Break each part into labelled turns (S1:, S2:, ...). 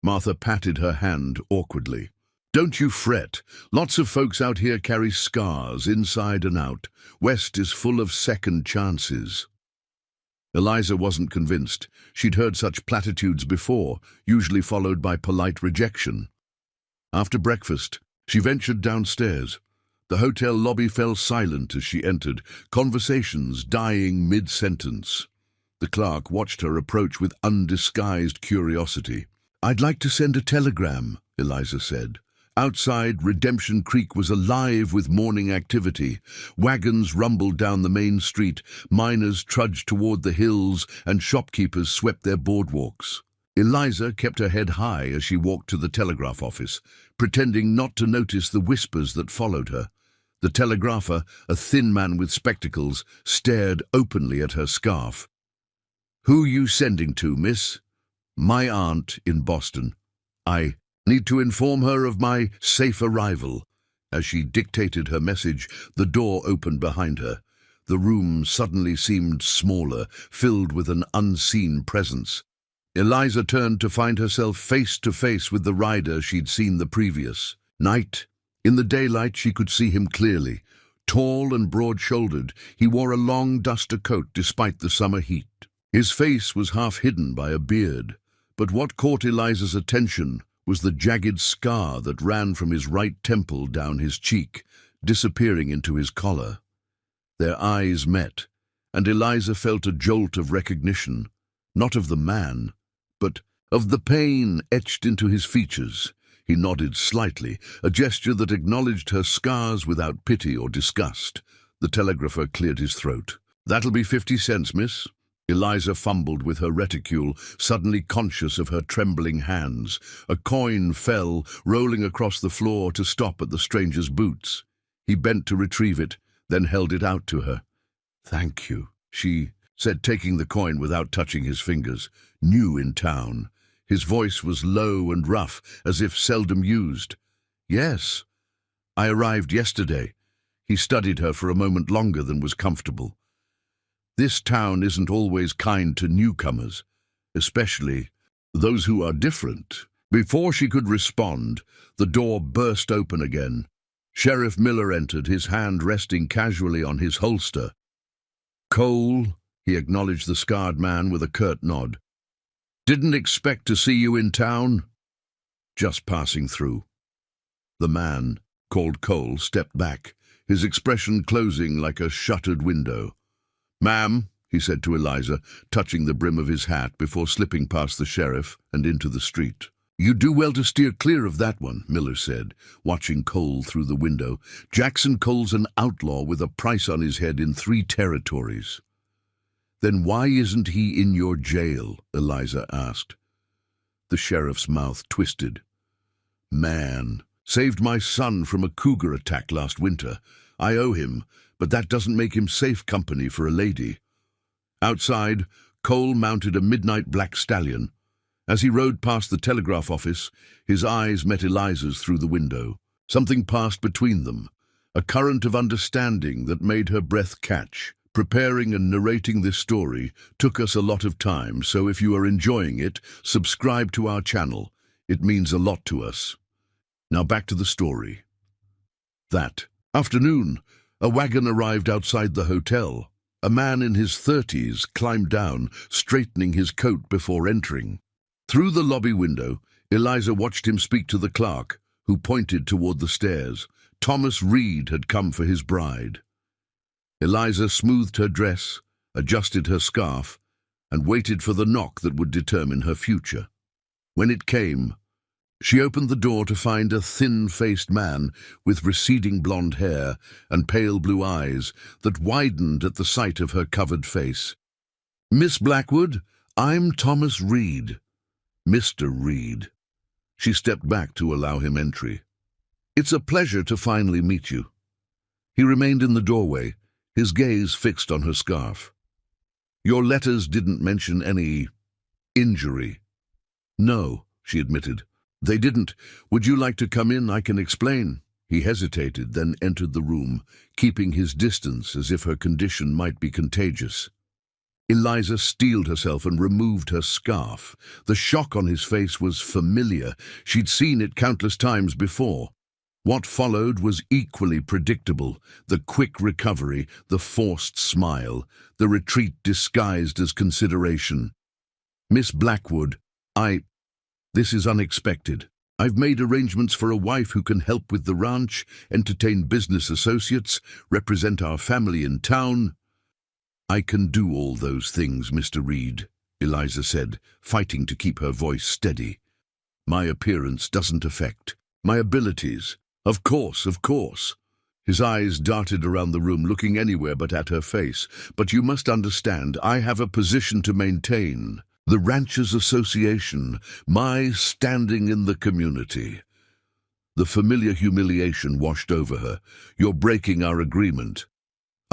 S1: Martha patted her hand awkwardly. Don't you fret. Lots of folks out here carry scars inside and out. West is full of second chances. Eliza wasn't convinced. She'd heard such platitudes before, usually followed by polite rejection. After breakfast, she ventured downstairs. The hotel lobby fell silent as she entered, conversations dying mid-sentence. The clerk watched her approach with undisguised curiosity. "I'd like to send a telegram," Eliza said. Outside, Redemption Creek was alive with morning activity. Wagons rumbled down the main street, miners trudged toward the hills, and shopkeepers swept their boardwalks. Eliza kept her head high as she walked to the telegraph office, pretending not to notice the whispers that followed her. The telegrapher, a thin man with spectacles, stared openly at her scarf. "Who you sending to, miss?" "My aunt in Boston. I need to inform her of my safe arrival." As she dictated her message, the door opened behind her. The room suddenly seemed smaller, filled with an unseen presence. Eliza turned to find herself face to face with the rider she'd seen the previous night. In the daylight, she could see him clearly. Tall and broad-shouldered, he wore a long duster coat despite the summer heat. His face was half hidden by a beard, but what caught Eliza's attention was the jagged scar that ran from his right temple down his cheek, disappearing into his collar. Their eyes met, and Eliza felt a jolt of recognition, not of the man, but of the pain etched into his features. He nodded slightly, a gesture that acknowledged her scars without pity or disgust. The telegrapher cleared his throat. "That'll be 50 cents, miss." Eliza fumbled with her reticule, suddenly conscious of her trembling hands. A coin fell, rolling across the floor to stop at the stranger's boots. He bent to retrieve it, then held it out to her. "Thank you," she said, taking the coin without touching his fingers. "New in town." His voice was low and rough, as if seldom used. "Yes, I arrived yesterday." He studied her for a moment longer than was comfortable. "This town isn't always kind to newcomers, especially those who are different." Before she could respond, the door burst open again. Sheriff Miller entered, his hand resting casually on his holster. "Cole," he acknowledged the scarred man with a curt nod. "Didn't expect to see you in town." "Just passing through." The man, called Cole, stepped back, his expression closing like a shuttered window. "Ma'am," he said to Eliza, touching the brim of his hat before slipping past the sheriff and into the street. "You do well to steer clear of that one," Miller said, watching Cole through the window. "Jackson Cole's an outlaw with a price on his head in 3 territories. "Then why isn't he in your jail?" Eliza asked. The sheriff's mouth twisted. "Man, saved my son from a cougar attack last winter. I owe him, but that doesn't make him safe company for a lady." Outside, Cole mounted a midnight black stallion. As he rode past the telegraph office, his eyes met Eliza's through the window. Something passed between them, a current of understanding that made her breath catch. Preparing and narrating this story took us a lot of time, so if you are enjoying it, subscribe to our channel. It means a lot to us. Now back to the story. That afternoon, a wagon arrived outside the hotel. A man in his 30s climbed down, straightening his coat before entering. Through the lobby window, Eliza watched him speak to the clerk, who pointed toward the stairs. Thomas Reed had come for his bride. Eliza smoothed her dress, adjusted her scarf, and waited for the knock that would determine her future. When it came, she opened the door to find a thin-faced man with receding blonde hair and pale blue eyes that widened at the sight of her covered face. "Miss Blackwood, I'm Thomas Reed." "Mr. Reed." She stepped back to allow him entry. "It's a pleasure to finally meet you." He remained in the doorway, his gaze fixed on her scarf. "Your letters didn't mention any injury." "No," she admitted. "They didn't. Would you like to come in? I can explain." He hesitated, then entered the room, keeping his distance as if her condition might be contagious. Eliza steeled herself and removed her scarf. The shock on his face was familiar. She'd seen it countless times before. What followed was equally predictable. The quick recovery, the forced smile, the retreat disguised as consideration. "Miss Blackwood, this is unexpected. I've made arrangements for a wife who can help with the ranch, entertain business associates, represent our family in town." "I can do all those things, Mr. Reed," Eliza said, fighting to keep her voice steady. "My appearance doesn't affect my abilities." Of course. His eyes darted around the room, looking anywhere but at her face. "But you must understand, I have a position to maintain. The Ranchers Association, my standing in the community." The familiar humiliation washed over her. "You're breaking our agreement."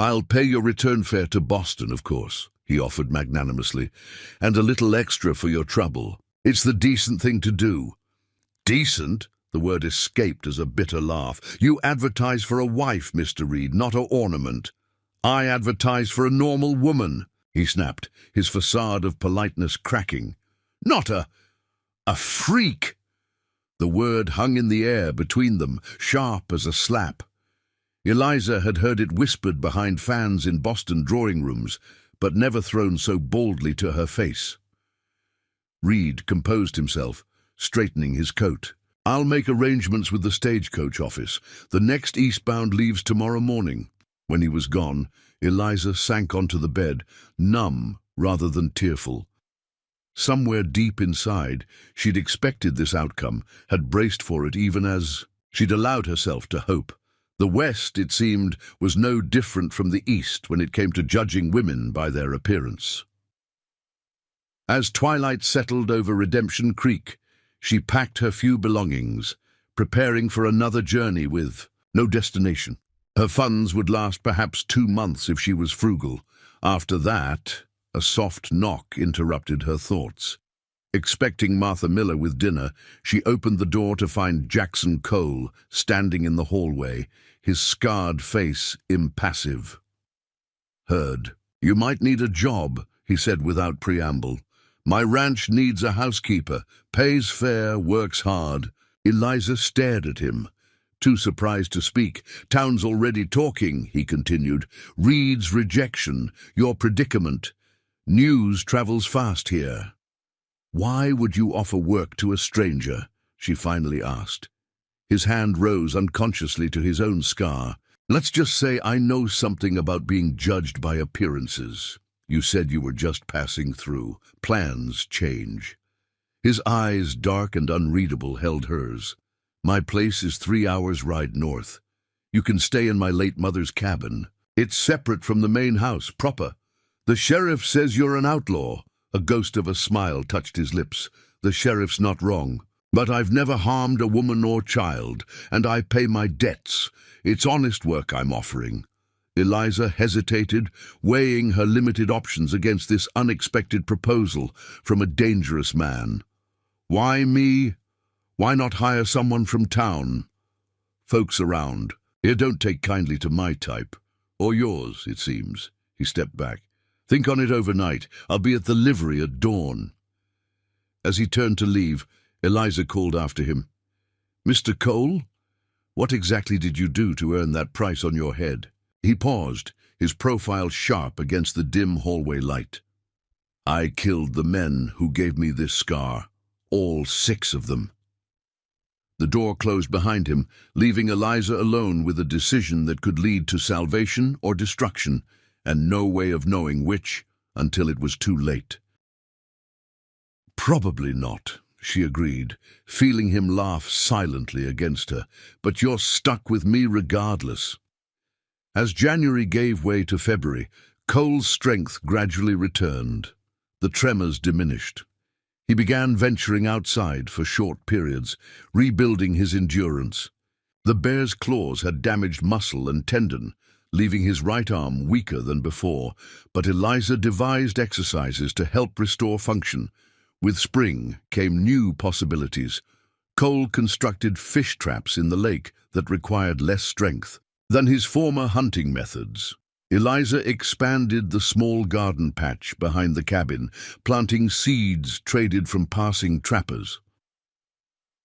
S1: "I'll pay your return fare to Boston, of course," he offered magnanimously, "and a little extra for your trouble. It's the decent thing to do." "Decent?" The word escaped as a bitter laugh. "You advertise for a wife, Mr. Reed, not an ornament." "I advertise for a normal woman," he snapped, his facade of politeness cracking. "Not a freak." The word hung in the air between them, sharp as a slap. Eliza had heard it whispered behind fans in Boston drawing rooms, but never thrown so boldly to her face. Reed composed himself, straightening his coat. "I'll make arrangements with the stagecoach office. The next eastbound leaves tomorrow morning." When he was gone, Eliza sank onto the bed, numb rather than tearful. Somewhere deep inside, she'd expected this outcome, had braced for it even as she'd allowed herself to hope. The West, it seemed, was no different from the East when it came to judging women by their appearance. As twilight settled over Redemption Creek, she packed her few belongings, preparing for another journey with no destination. Her funds would last perhaps 2 months if she was frugal. After that, a soft knock interrupted her thoughts. Expecting Martha Miller with dinner, she opened the door to find Jackson Cole standing in the hallway, his scarred face impassive. "Heard. You might need a job," he said without preamble. "My ranch needs a housekeeper, pays fair, works hard." Eliza stared at him, too surprised to speak. "Town's already talking," he continued. "Reed's rejection, your predicament. News travels fast here." "Why would you offer work to a stranger?" she finally asked. His hand rose unconsciously to his own scar. "Let's just say I know something about being judged by appearances. You said you were just passing through. Plans change." His eyes, dark and unreadable, held hers. "My place is 3 hours' ride north. You can stay in my late mother's cabin. It's separate from the main house, proper. The sheriff says you're an outlaw." A ghost of a smile touched his lips. "The sheriff's not wrong. But I've never harmed a woman or child, and I pay my debts. It's honest work I'm offering." Eliza hesitated, weighing her limited options against this unexpected proposal from a dangerous man. "Why me? Why not hire someone from town?" "Folks around. You don't take kindly to my type. Or yours, it seems." He stepped back. "Think on it overnight. I'll be at the livery at dawn." As he turned to leave, Eliza called after him. "Mr. Cole, what exactly did you do to earn that price on your head?" He paused, his profile sharp against the dim hallway light. "I killed the men who gave me this scar. All 6 of them." The door closed behind him, leaving Eliza alone with a decision that could lead to salvation or destruction, and no way of knowing which until it was too late. "Probably not," she agreed, feeling him laugh silently against her. "But you're stuck with me regardless." As January gave way to February, Cole's strength gradually returned. The tremors diminished. He began venturing outside for short periods, rebuilding his endurance. The bear's claws had damaged muscle and tendon, leaving his right arm weaker than before, but Eliza devised exercises to help restore function. With spring came new possibilities. Cole constructed fish traps in the lake that required less strength than his former hunting methods. Eliza expanded the small garden patch behind the cabin, planting seeds traded from passing trappers.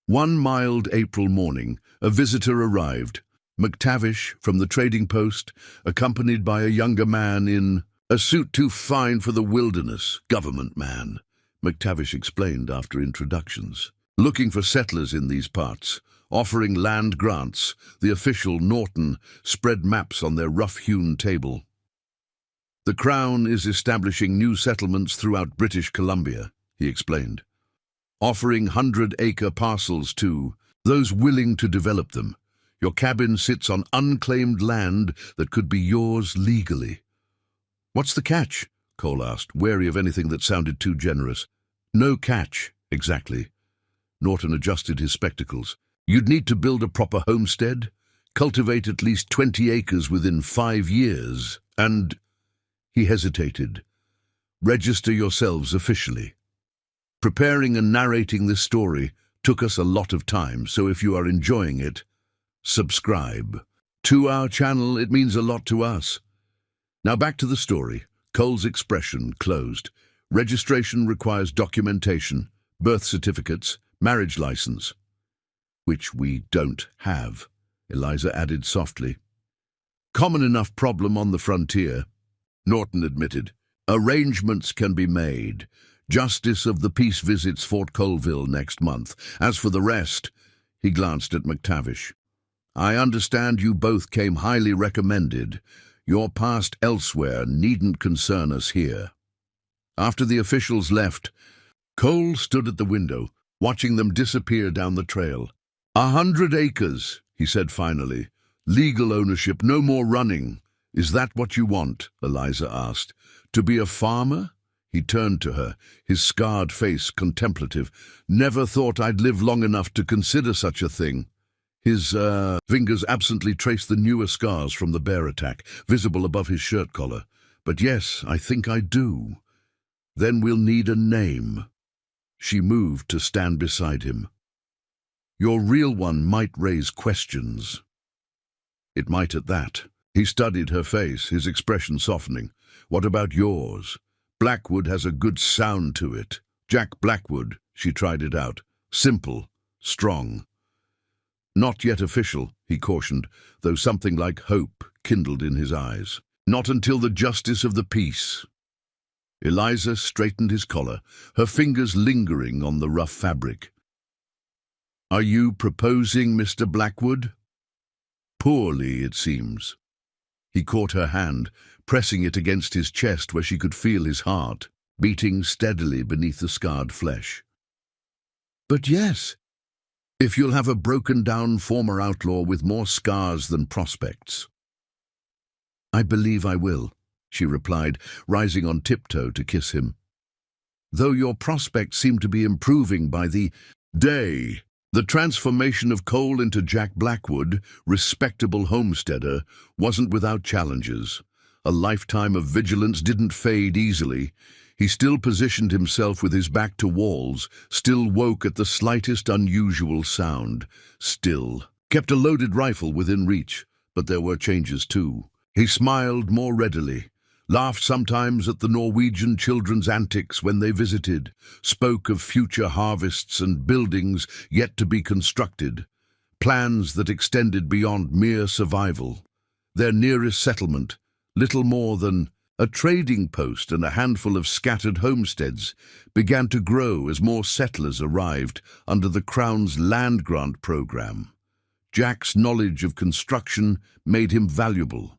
S1: One mild April morning, a visitor arrived, McTavish from the trading post, accompanied by a younger man in a suit too fine for the wilderness, government man, McTavish explained after introductions. Looking for settlers in these parts, offering land grants, the official Norton spread maps on their rough-hewn table. The Crown is establishing new settlements throughout British Columbia, he explained, offering 100-acre parcels to those willing to develop them. Your cabin sits on unclaimed land that could be yours legally. What's the catch? Cole asked, wary of anything that sounded too generous. No catch, exactly. Norton adjusted his spectacles. You'd need to build a proper homestead, cultivate at least 20 acres within 5 years, and... He hesitated. Register yourselves officially. Preparing and narrating this story took us a lot of time, so if you are enjoying it, subscribe. To our channel, it means a lot to us. Now back to the story. Cole's expression closed. Registration requires documentation, birth certificates, marriage license. Which we don't have, Eliza added softly. Common enough problem on the frontier, Norton admitted. Arrangements can be made. Justice of the Peace visits Fort Colville next month. As for the rest, he glanced at McTavish. I understand you both came highly recommended. Your past elsewhere needn't concern us here. After the officials left, Cole stood at the window, watching them disappear down the trail. 100 acres, he said finally. Legal ownership, no more running. Is that what you want? Eliza asked. To be a farmer? He turned to her, his scarred face contemplative. Never thought I'd live long enough to consider such a thing. His fingers absently traced the newer scars from the bear attack, visible above his shirt collar. But yes, I think I do. Then we'll need a name. She moved to stand beside him. Your real one might raise questions. It might at that. He studied her face, his expression softening. What about yours? Blackwood has a good sound to it. Jack Blackwood, she tried it out. Simple, strong. Not yet official, he cautioned, though something like hope kindled in his eyes. Not until the justice of the peace. Eliza straightened his collar, her fingers lingering on the rough fabric. Are you proposing, Mr. Blackwood? Poorly, it seems. He caught her hand, pressing it against his chest where she could feel his heart, beating steadily beneath the scarred flesh. But yes, if you'll have a broken-down former outlaw with more scars than prospects. I believe I will, she replied, rising on tiptoe to kiss him. Though your prospects seem to be improving by the day. The transformation of Cole into Jack Blackwood, respectable homesteader, wasn't without challenges. A lifetime of vigilance didn't fade easily. He still positioned himself with his back to walls, still woke at the slightest unusual sound, still kept a loaded rifle within reach, but there were changes too. He smiled more readily, laughed sometimes at the Norwegian children's antics when they visited, spoke of future harvests and buildings yet to be constructed, plans that extended beyond mere survival. Their nearest settlement, little more than a trading post and a handful of scattered homesteads, began to grow as more settlers arrived under the Crown's land grant program. Jack's knowledge of construction made him valuable.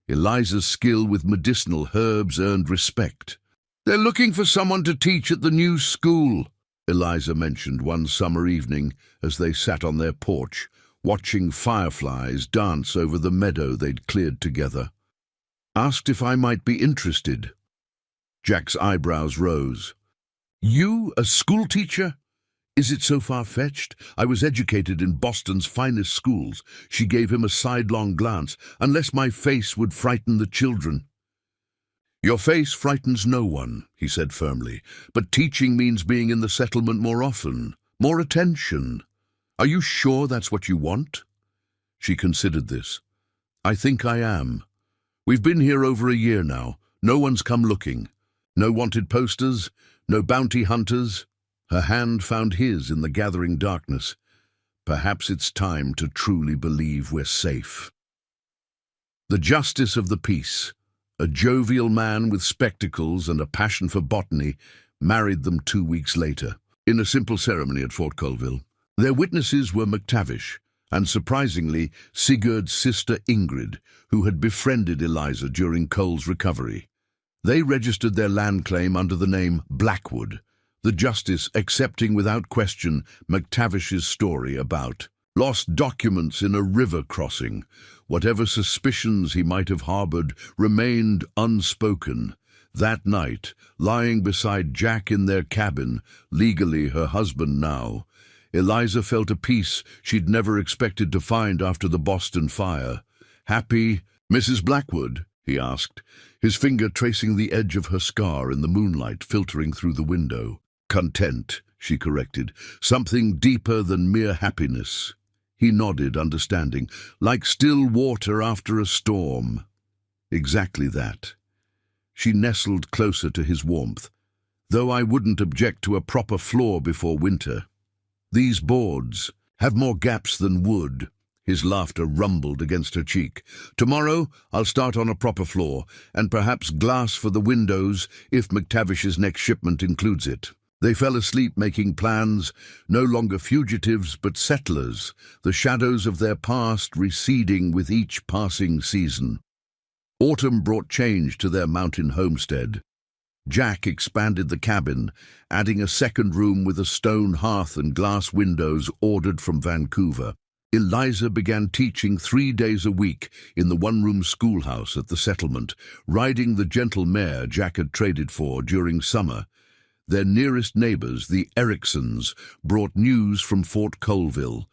S1: Eliza's skill with medicinal herbs earned respect. They're looking for someone to teach at the new school, Eliza mentioned one summer evening as they sat on their porch, watching fireflies dance over the meadow they'd cleared together. Asked if I might be interested. Jack's eyebrows rose. You, a schoolteacher? Is it so far-fetched? I was educated in Boston's finest schools. She gave him a sidelong glance. Unless my face would frighten the children. Your face frightens no one, he said firmly, but teaching means being in the settlement more often, more attention. Are you sure that's what you want? She considered this. I think I am. We've been here over a year now. No one's come looking. No wanted posters, no bounty hunters. Her hand found his in the gathering darkness. Perhaps it's time to truly believe we're safe. The justice of the peace, a jovial man with spectacles and a passion for botany, married them 2 weeks later, in a simple ceremony at Fort Colville. Their witnesses were McTavish, and surprisingly, Sigurd's sister Ingrid, who had befriended Eliza during Cole's recovery. They registered their land claim under the name Blackwood, the justice accepting without question McTavish's story about lost documents in a river crossing. Whatever suspicions he might have harbored remained unspoken. That night, lying beside Jack in their cabin, legally her husband now, Eliza felt a peace she'd never expected to find after the Boston fire. "Happy, Mrs. Blackwood?" he asked, his finger tracing the edge of her scar in the moonlight filtering through the window. "Content," she corrected, "something deeper than mere happiness." He nodded, understanding, "Like still water after a storm." Exactly that. She nestled closer to his warmth. "Though I wouldn't object to a proper floor before winter. These boards have more gaps than wood." His laughter rumbled against her cheek. "Tomorrow I'll start on a proper floor, and perhaps glass for the windows if McTavish's next shipment includes it." They fell asleep making plans, no longer fugitives but settlers, the shadows of their past receding with each passing season. Autumn brought change to their mountain homestead. Jack expanded the cabin, adding a second room with a stone hearth and glass windows ordered from Vancouver. Eliza began teaching 3 days a week in the one-room schoolhouse at the settlement, riding the gentle mare Jack had traded for during summer. Their nearest neighbors, the Ericksons, brought news from Fort Colville.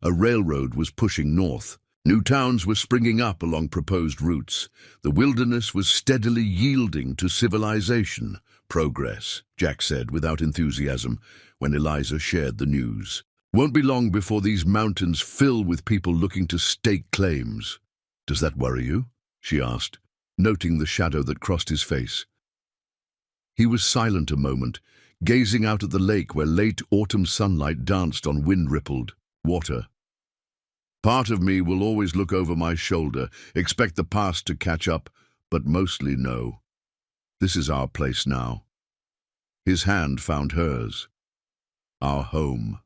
S1: A railroad was pushing north. New towns were springing up along proposed routes. The wilderness was steadily yielding to civilization. "Progress," Jack said without enthusiasm when Eliza shared the news. "Won't be long before these mountains fill with people looking to stake claims." "Does that worry you?" she asked, noting the shadow that crossed his face. He was silent a moment, gazing out at the lake where late autumn sunlight danced on wind-rippled water. "Part of me will always look over my shoulder, expect the past to catch up, but mostly no. This is our place now." His hand found hers. Our home.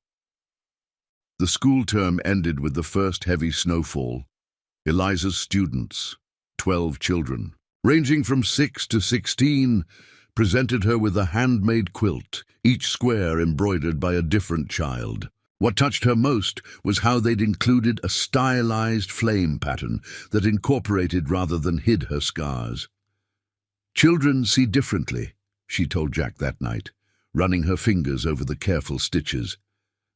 S1: The school term ended with the first heavy snowfall. Eliza's students, 12 children, ranging from 6 to 16, presented her with a handmade quilt, each square embroidered by a different child. What touched her most was how they'd included a stylized flame pattern that incorporated rather than hid her scars. "Children see differently," she told Jack that night, running her fingers over the careful stitches.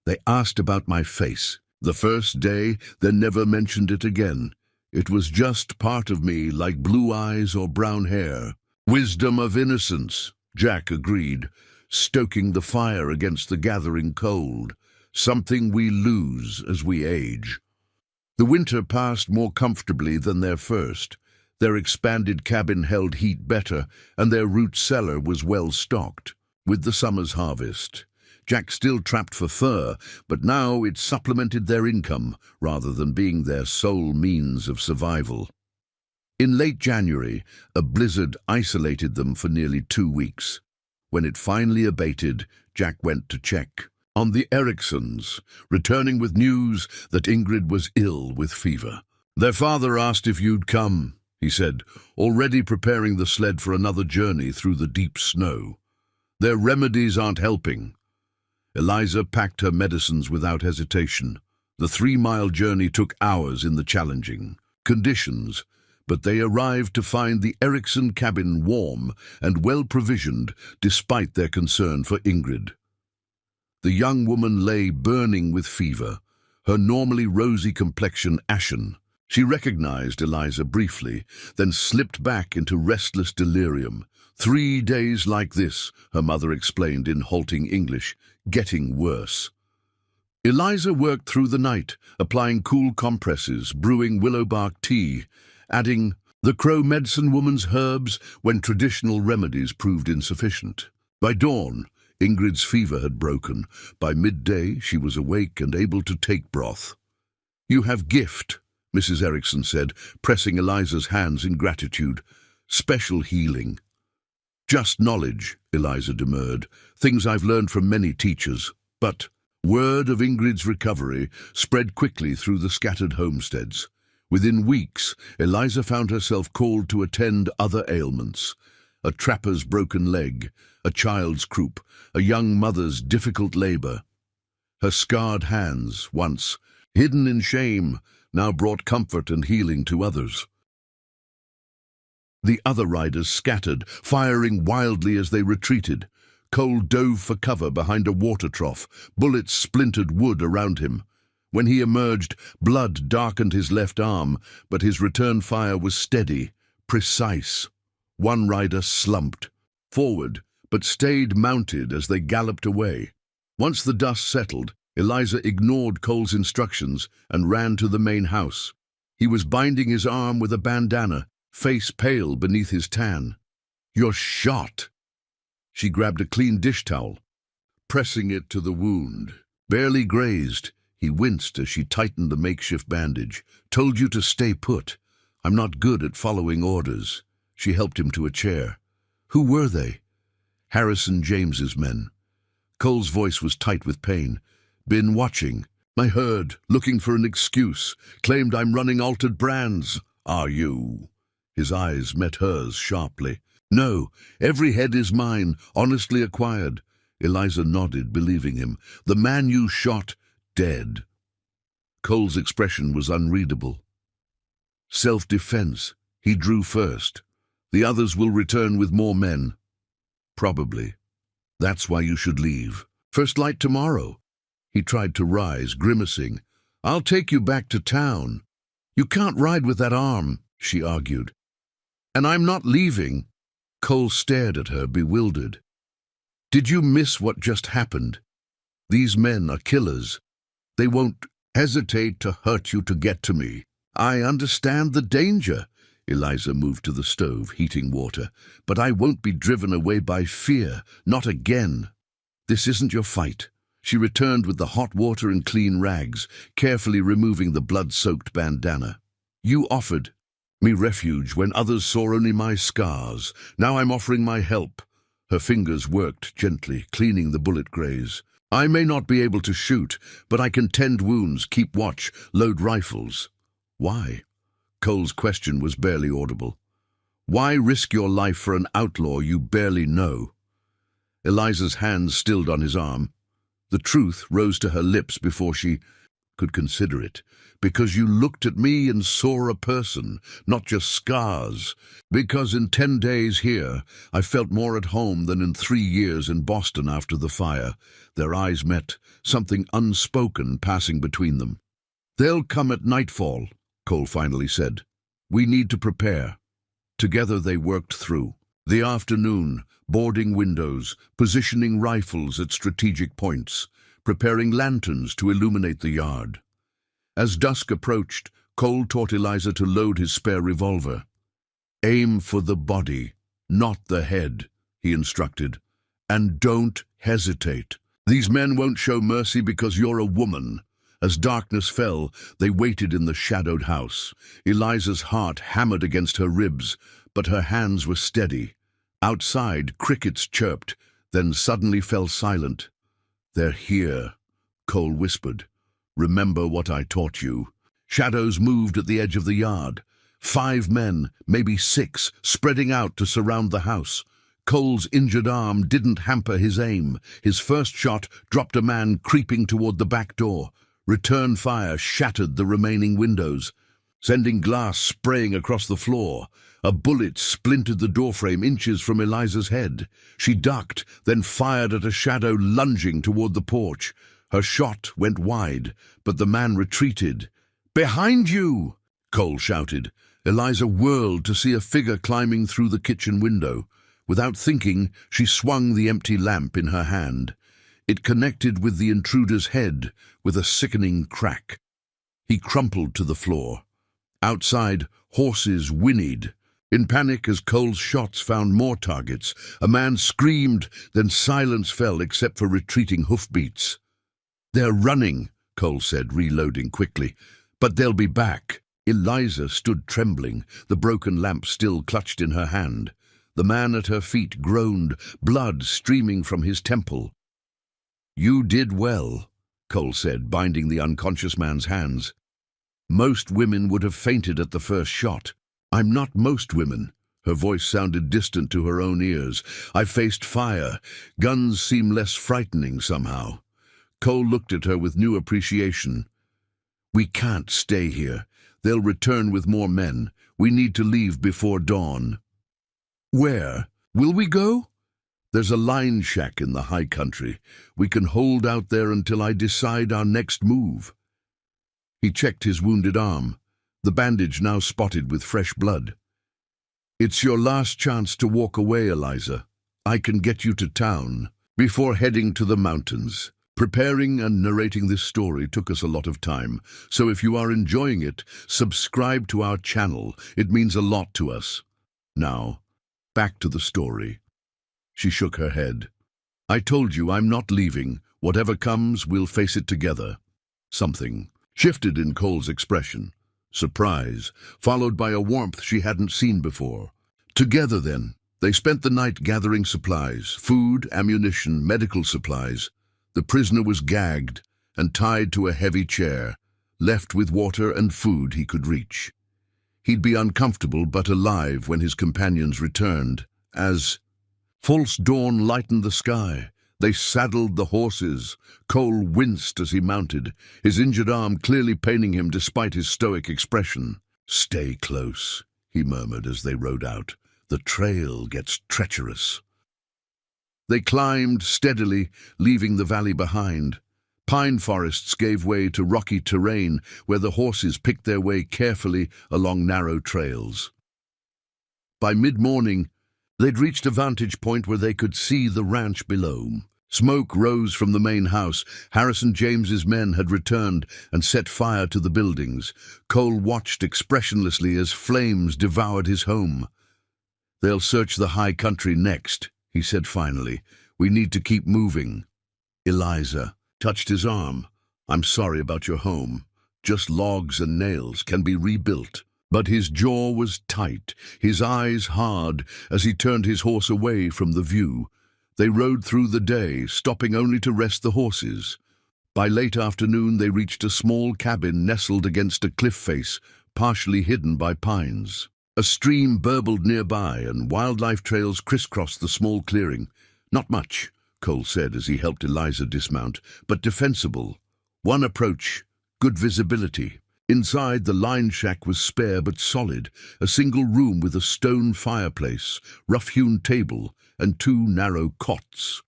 S1: "They asked about my face. The first day, they never mentioned it again. It was just part of me, like blue eyes or brown hair." "Wisdom of innocence," Jack agreed, stoking the fire against the gathering cold. "Something we lose as we age." The winter passed more comfortably than their first. Their expanded cabin held heat better, and their root cellar was well stocked. With the summer's harvest, Jack still trapped for fur, but now it supplemented their income rather than being their sole means of survival. In late January, a blizzard isolated them for nearly 2 weeks. When it finally abated, Jack went to check on the Ericksons, returning with news that Ingrid was ill with fever. "Their father asked if you'd come," he said, already preparing the sled for another journey through the deep snow. "Their remedies aren't helping." Eliza packed her medicines without hesitation. The 3-mile journey took hours in the challenging conditions, but they arrived to find the Erickson cabin warm and well-provisioned despite their concern for Ingrid. The young woman lay burning with fever, her normally rosy complexion ashen. She recognized Eliza briefly, then slipped back into restless delirium. 3 days like this, her mother explained in halting English, getting worse. Eliza worked through the night, applying cool compresses, brewing willow bark tea, adding The Crow medicine woman's herbs when traditional remedies proved insufficient. By dawn, Ingrid's fever had broken. By midday, she was awake and able to take broth. "You have gift," Mrs. Erickson said, pressing Eliza's hands in gratitude. "Special healing." "Just knowledge," Eliza demurred. "Things I've learned from many teachers." But word of Ingrid's recovery spread quickly through the scattered homesteads. Within weeks, Eliza found herself called to attend other ailments. A trapper's broken leg, a child's croup, a young mother's difficult labor. Her scarred hands, once hidden in shame, now brought comfort and healing to others. The other riders scattered, firing wildly as they retreated. Cole dove for cover behind a water trough. Bullets splintered wood around him. When he emerged, blood darkened his left arm, but his return fire was steady, precise. One rider slumped forward, but stayed mounted as they galloped away. Once the dust settled, Eliza ignored Cole's instructions and ran to the main house. He was binding his arm with a bandana, face pale beneath his tan. "You're shot." She grabbed a clean dish towel, pressing it to the wound. Barely grazed, he winced as she tightened the makeshift bandage. "Told you to stay put. I'm not good at following orders." She helped him to a chair. "Who were they?" "Harrison James's men." Cole's voice was tight with pain. "Been watching. I heard, looking for an excuse. Claimed I'm running altered brands." "Are you?" His eyes met hers sharply. "No, every head is mine, honestly acquired." Eliza nodded, believing him. "The man you shot, dead." Cole's expression was unreadable. "Self-defense. He drew first. The others will return with more men." "Probably. That's why you should leave. First light tomorrow." He tried to rise, grimacing. "I'll take you back to town." "You can't ride with that arm," she argued. "And I'm not leaving." Cole stared at her, bewildered. "Did you miss what just happened? These men are killers. They won't hesitate to hurt you to get to me." "I understand the danger." Eliza moved to the stove, heating water. "But I won't be driven away by fear. Not again." "This isn't your fight." She returned with the hot water and clean rags, carefully removing the blood-soaked bandana. "You offered me refuge when others saw only my scars. Now I'm offering my help." Her fingers worked gently, cleaning the bullet graze. "I may not be able to shoot, but I can tend wounds, keep watch, load rifles." "Why?" Cole's question was barely audible. "Why risk your life for an outlaw you barely know?" Eliza's hands stilled on his arm. The truth rose to her lips before she could consider it. "Because you looked at me and saw a person, not just scars. Because in 10 days here, I felt more at home than in 3 years in Boston after the fire." Their eyes met, something unspoken passing between them. "They'll come at nightfall," Cole finally said. "We need to prepare." Together they worked through the afternoon, boarding windows, positioning rifles at strategic points, preparing lanterns to illuminate the yard. As dusk approached, Cole taught Eliza to load his spare revolver. "Aim for the body, not the head," he instructed. "And don't hesitate. These men won't show mercy because you're a woman." As darkness fell, they waited in the shadowed house. Eliza's heart hammered against her ribs, but her hands were steady. Outside, crickets chirped, then suddenly fell silent. "They're here," Cole whispered. "Remember what I taught you." Shadows moved at the edge of the yard. 5 men, maybe 6, spreading out to surround the house. Cole's injured arm didn't hamper his aim. His first shot dropped a man creeping toward the back door. Return fire shattered the remaining windows, sending glass spraying across the floor. A bullet splintered the doorframe inches from Eliza's head. She ducked, then fired at a shadow lunging toward the porch. Her shot went wide, but the man retreated. "Behind you!" Cole shouted. Eliza whirled to see a figure climbing through the kitchen window. Without thinking, she swung the empty lamp in her hand. It connected with the intruder's head with a sickening crack. He crumpled to the floor. Outside, horses whinnied. In panic, as Cole's shots found more targets, a man screamed, then silence fell except for retreating hoofbeats. "They're running," Cole said, reloading quickly. "But they'll be back." Eliza stood trembling, the broken lamp still clutched in her hand. The man at her feet groaned, blood streaming from his temple. "You did well," Cole said, binding the unconscious man's hands. "Most women would have fainted at the first shot. I'm not most women." Her voice sounded distant to her own ears. "I faced fire. Guns seem less frightening somehow." Cole looked at her with new appreciation. "We can't stay here. They'll return with more men. We need to leave before dawn." "Where? Will we go?" "There's a line shack in the high country. We can hold out there until I decide our next move." He checked his wounded arm, the bandage now spotted with fresh blood. "It's your last chance to walk away, Eliza. I can get you to town before heading to the mountains." Preparing and narrating this story took us a lot of time, so if you are enjoying it, subscribe to our channel. It means a lot to us. Now, back to the story. She shook her head. "I told you I'm not leaving. Whatever comes, we'll face it together." Something shifted in Cole's expression. Surprise, followed by a warmth she hadn't seen before. Together then, they spent the night gathering supplies, food, ammunition, medical supplies. The prisoner was gagged and tied to a heavy chair, left with water and food he could reach. He'd be uncomfortable but alive when his companions returned. As false dawn lightened the sky, they saddled the horses. Cole winced as he mounted, his injured arm clearly paining him despite his stoic expression. "Stay close," he murmured as they rode out. "The trail gets treacherous." They climbed steadily, leaving the valley behind. Pine forests gave way to rocky terrain where the horses picked their way carefully along narrow trails. By mid-morning, they'd reached a vantage point where they could see the ranch below. Smoke rose from the main house. Harrison James's men had returned and set fire to the buildings. Cole watched expressionlessly as flames devoured his home. "They'll search the high country next," he said finally. "We need to keep moving." Eliza touched his arm. "I'm sorry about your home. Just logs and nails can be rebuilt." But his jaw was tight, his eyes hard, as he turned his horse away from the view. They rode through the day, stopping only to rest the horses. By late afternoon they reached a small cabin nestled against a cliff face, partially hidden by pines. A stream burbled nearby, and wildlife trails crisscrossed the small clearing. "Not much," Cole said as he helped Eliza dismount, "but defensible. One approach, good visibility." Inside, the line shack was spare but solid, a single room with a stone fireplace, rough-hewn table, and 2 narrow cots.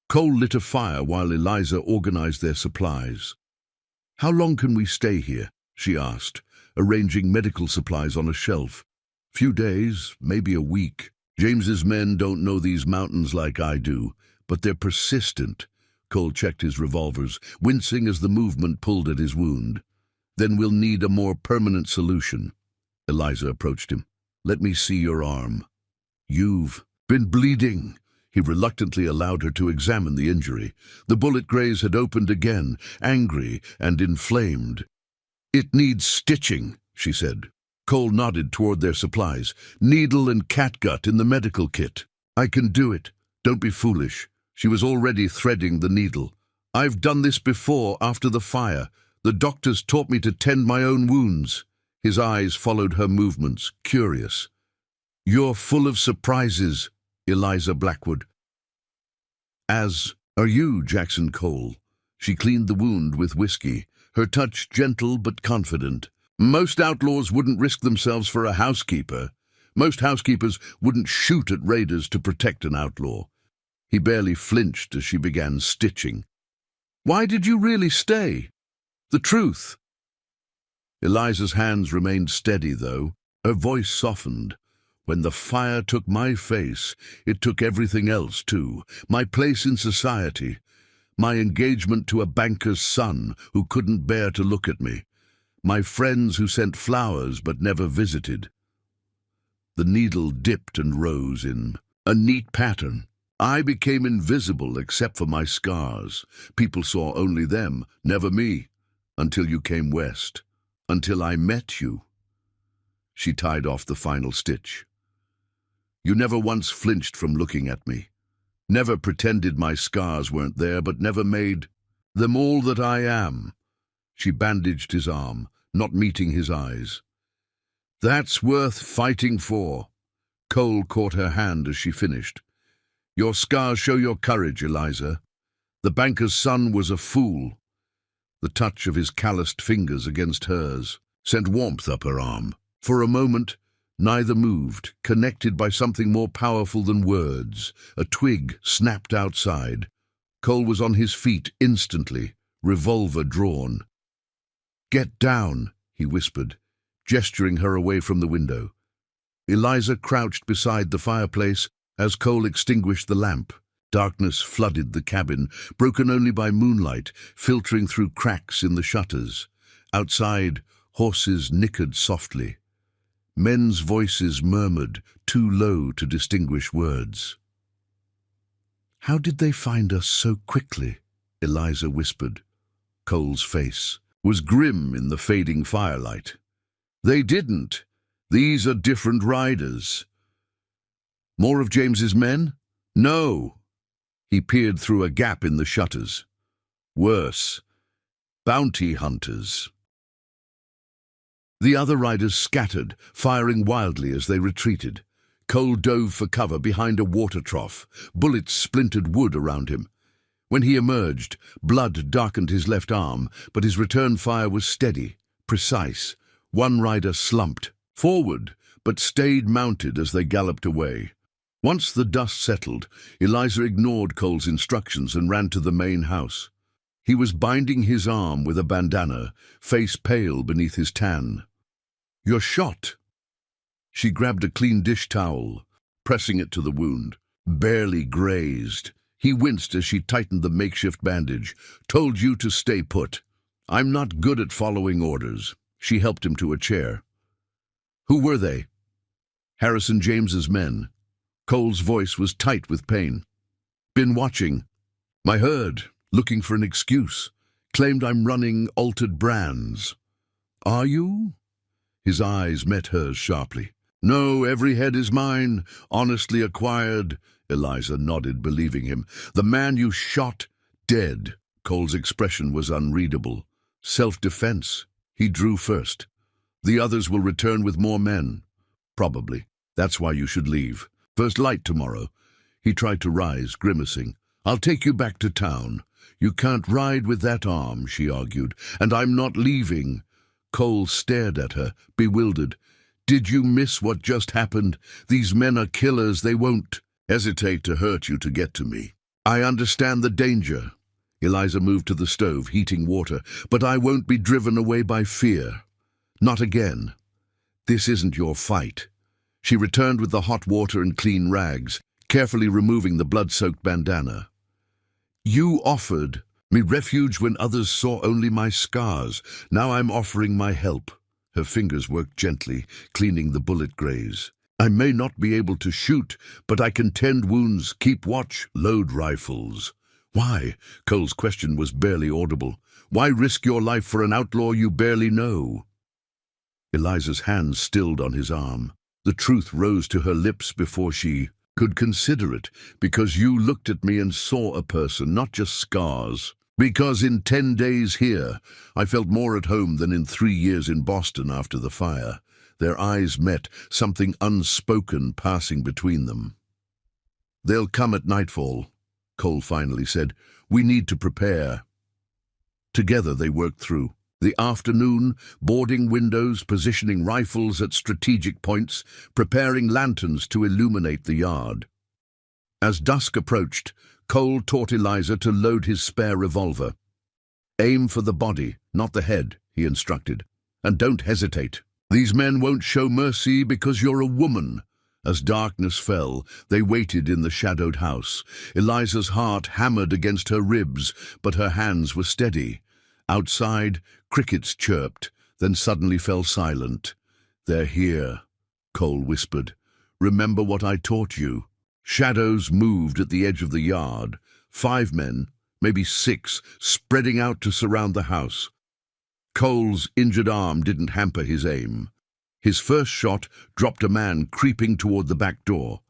S1: Cole lit a fire while Eliza organized their supplies. "How long can we stay here?" she asked, arranging medical supplies on a shelf. "Few days, maybe a week. James's men don't know these mountains like I do, but they're persistent." Cole checked his revolvers, wincing as the movement pulled at his wound. "Then we'll need a more permanent solution." Eliza approached him. "Let me see your arm." "You've been bleeding." He reluctantly allowed her to examine the injury. The bullet graze had opened again, angry and inflamed. "It needs stitching," she said. Cole nodded toward their supplies. "Needle and catgut in the medical kit." "I can do it. Don't be foolish." She was already threading the needle. "I've done this before after the fire. The doctors taught me to tend my own wounds." His eyes followed her movements, curious. "You're full of surprises, Eliza Blackwood." "As are you, Jackson Cole." She cleaned the wound with whiskey, her touch gentle but confident. "Most outlaws wouldn't risk themselves for a housekeeper. Most housekeepers wouldn't shoot at raiders to protect an outlaw." He barely flinched as she began stitching. "Why did you really stay? The truth." Eliza's hands remained steady, though. Her voice softened. "When the fire took my face, it took everything else, too. My place in society. My engagement to a banker's son who couldn't bear to look at me. My friends who sent flowers but never visited. The needle dipped and rose in a neat pattern. I became invisible except for my scars. People saw only them, never me, until you came west, until I met you. She tied off the final stitch. You never once flinched from looking at me. Never pretended my scars weren't there, but never made them all that I am. She bandaged his arm, not meeting his eyes. That's worth fighting for. Cole caught her hand as she finished. Your scars show your courage, Eliza. The banker's son was a fool. The touch of his calloused fingers against hers sent warmth up her arm. For a moment, neither moved, connected by something more powerful than words. A twig snapped outside. Cole was on his feet instantly, revolver drawn. Get down, he whispered, gesturing her away from the window. Eliza crouched beside the fireplace as Cole extinguished the lamp. Darkness flooded the cabin, broken only by moonlight, filtering through cracks in the shutters. Outside, horses nickered softly. Men's voices murmured, too low to distinguish words. How did they find us so quickly? Eliza whispered. Cole's face was grim in the fading firelight. They didn't. These are different riders. More of James's men? No. He peered through a gap in the shutters. Worse. Bounty hunters. The other riders scattered, firing wildly as they retreated. Cole dove for cover behind a water trough. Bullets splintered wood around him. When he emerged, blood darkened his left arm, but his return fire was steady, precise. One rider slumped forward, but stayed mounted as they galloped away. Once the dust settled, Eliza ignored Cole's instructions and ran to the main house. He was binding his arm with a bandana, face pale beneath his tan. You're shot. She grabbed a clean dish towel, pressing it to the wound. Barely grazed. He winced as she tightened the makeshift bandage. Told you to stay put. I'm not good at following orders. She helped him to a chair. Who were they? Harrison James's men. Cole's voice was tight with pain. Been watching. My herd, looking for an excuse. Claimed I'm running altered brands. Are you? His eyes met hers sharply. No, every head is mine, honestly acquired. Eliza nodded, believing him. The man you shot, dead. Cole's expression was unreadable. Self-defense. He drew first. The others will return with more men. Probably. That's why you should leave. First light tomorrow. He tried to rise, grimacing. I'll take you back to town. You can't ride with that arm, she argued, and I'm not leaving. Cole stared at her, bewildered. Did you miss what just happened? These men are killers. They won't hesitate to hurt you to get to me. I understand the danger. Eliza moved to the stove, heating water, but I won't be driven away by fear. Not again. This isn't your fight. She returned with the hot water and clean rags, carefully removing the blood-soaked bandana. You offered me refuge when others saw only my scars. Now I'm offering my help. Her fingers worked gently, cleaning the bullet graze. I may not be able to shoot, but I can tend wounds, keep watch, load rifles. Why? Cole's question was barely audible. Why risk your life for an outlaw you barely know? Eliza's hand stilled on his arm. The truth rose to her lips before she could consider it, because you looked at me and saw a person, not just scars. Because in 10 days here, I felt more at home than in 3 years in Boston after the fire. Their eyes met, something unspoken passing between them. They'll come at nightfall, Cole finally said. We need to prepare. Together they worked through the afternoon, boarding windows, positioning rifles at strategic points, preparing lanterns to illuminate the yard. As dusk approached, Cole taught Eliza to load his spare revolver. Aim for the body, not the head, he instructed. And don't hesitate. These men won't show mercy because you're a woman. As darkness fell, they waited in the shadowed house. Eliza's heart hammered against her ribs, but her hands were steady. Outside, crickets chirped. then suddenly fell silent. "They're here," Cole whispered. "Remember what I taught you." Shadows moved at the edge of the yard. 5 men, maybe 6, spreading out to surround the house. Cole's injured arm didn't hamper his aim. His first shot dropped a man creeping toward the back door.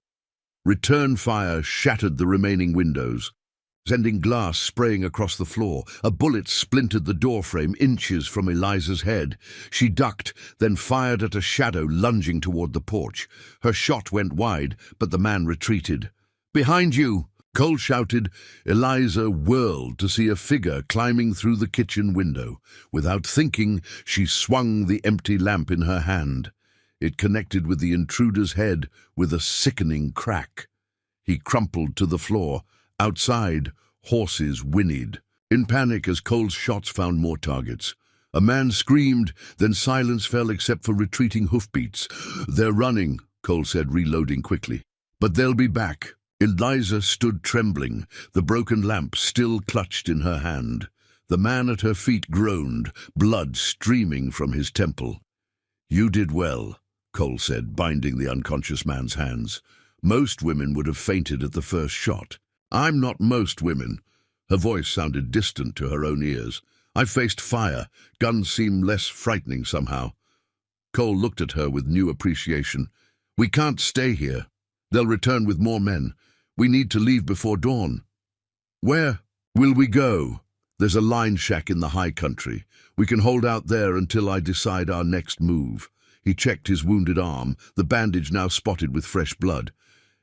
S1: Return fire shattered the remaining windows, sending glass spraying across the floor. A bullet splintered the doorframe inches from Eliza's head. She ducked, then fired at a shadow lunging toward the porch. Her shot went wide, but the man retreated. "Behind you!" Cole shouted. Eliza whirled to see a figure climbing through the kitchen window. Without thinking, she swung the empty lamp in her hand. It connected with the intruder's head with a sickening crack. He crumpled to the floor. Outside, horses whinnied. In panic as Cole's shots found more targets. A man screamed, then silence fell except for retreating hoofbeats. "They're running," Cole said, reloading quickly. "But they'll be back." Eliza stood trembling, the broken lamp still clutched in her hand. The man at her feet groaned, blood streaming from his temple. "You did well," Cole said, binding the unconscious man's hands. "Most women would have fainted at the first shot." "I'm not most women." Her voice sounded distant to her own ears. "I've faced fire. Guns seem less frightening somehow." Cole looked at her with new appreciation. "We can't stay here. They'll return with more men. We need to leave before dawn." "Where will we go?" "There's a line shack in the high country. We can hold out there until I decide our next move." He checked his wounded arm, the bandage now spotted with fresh blood.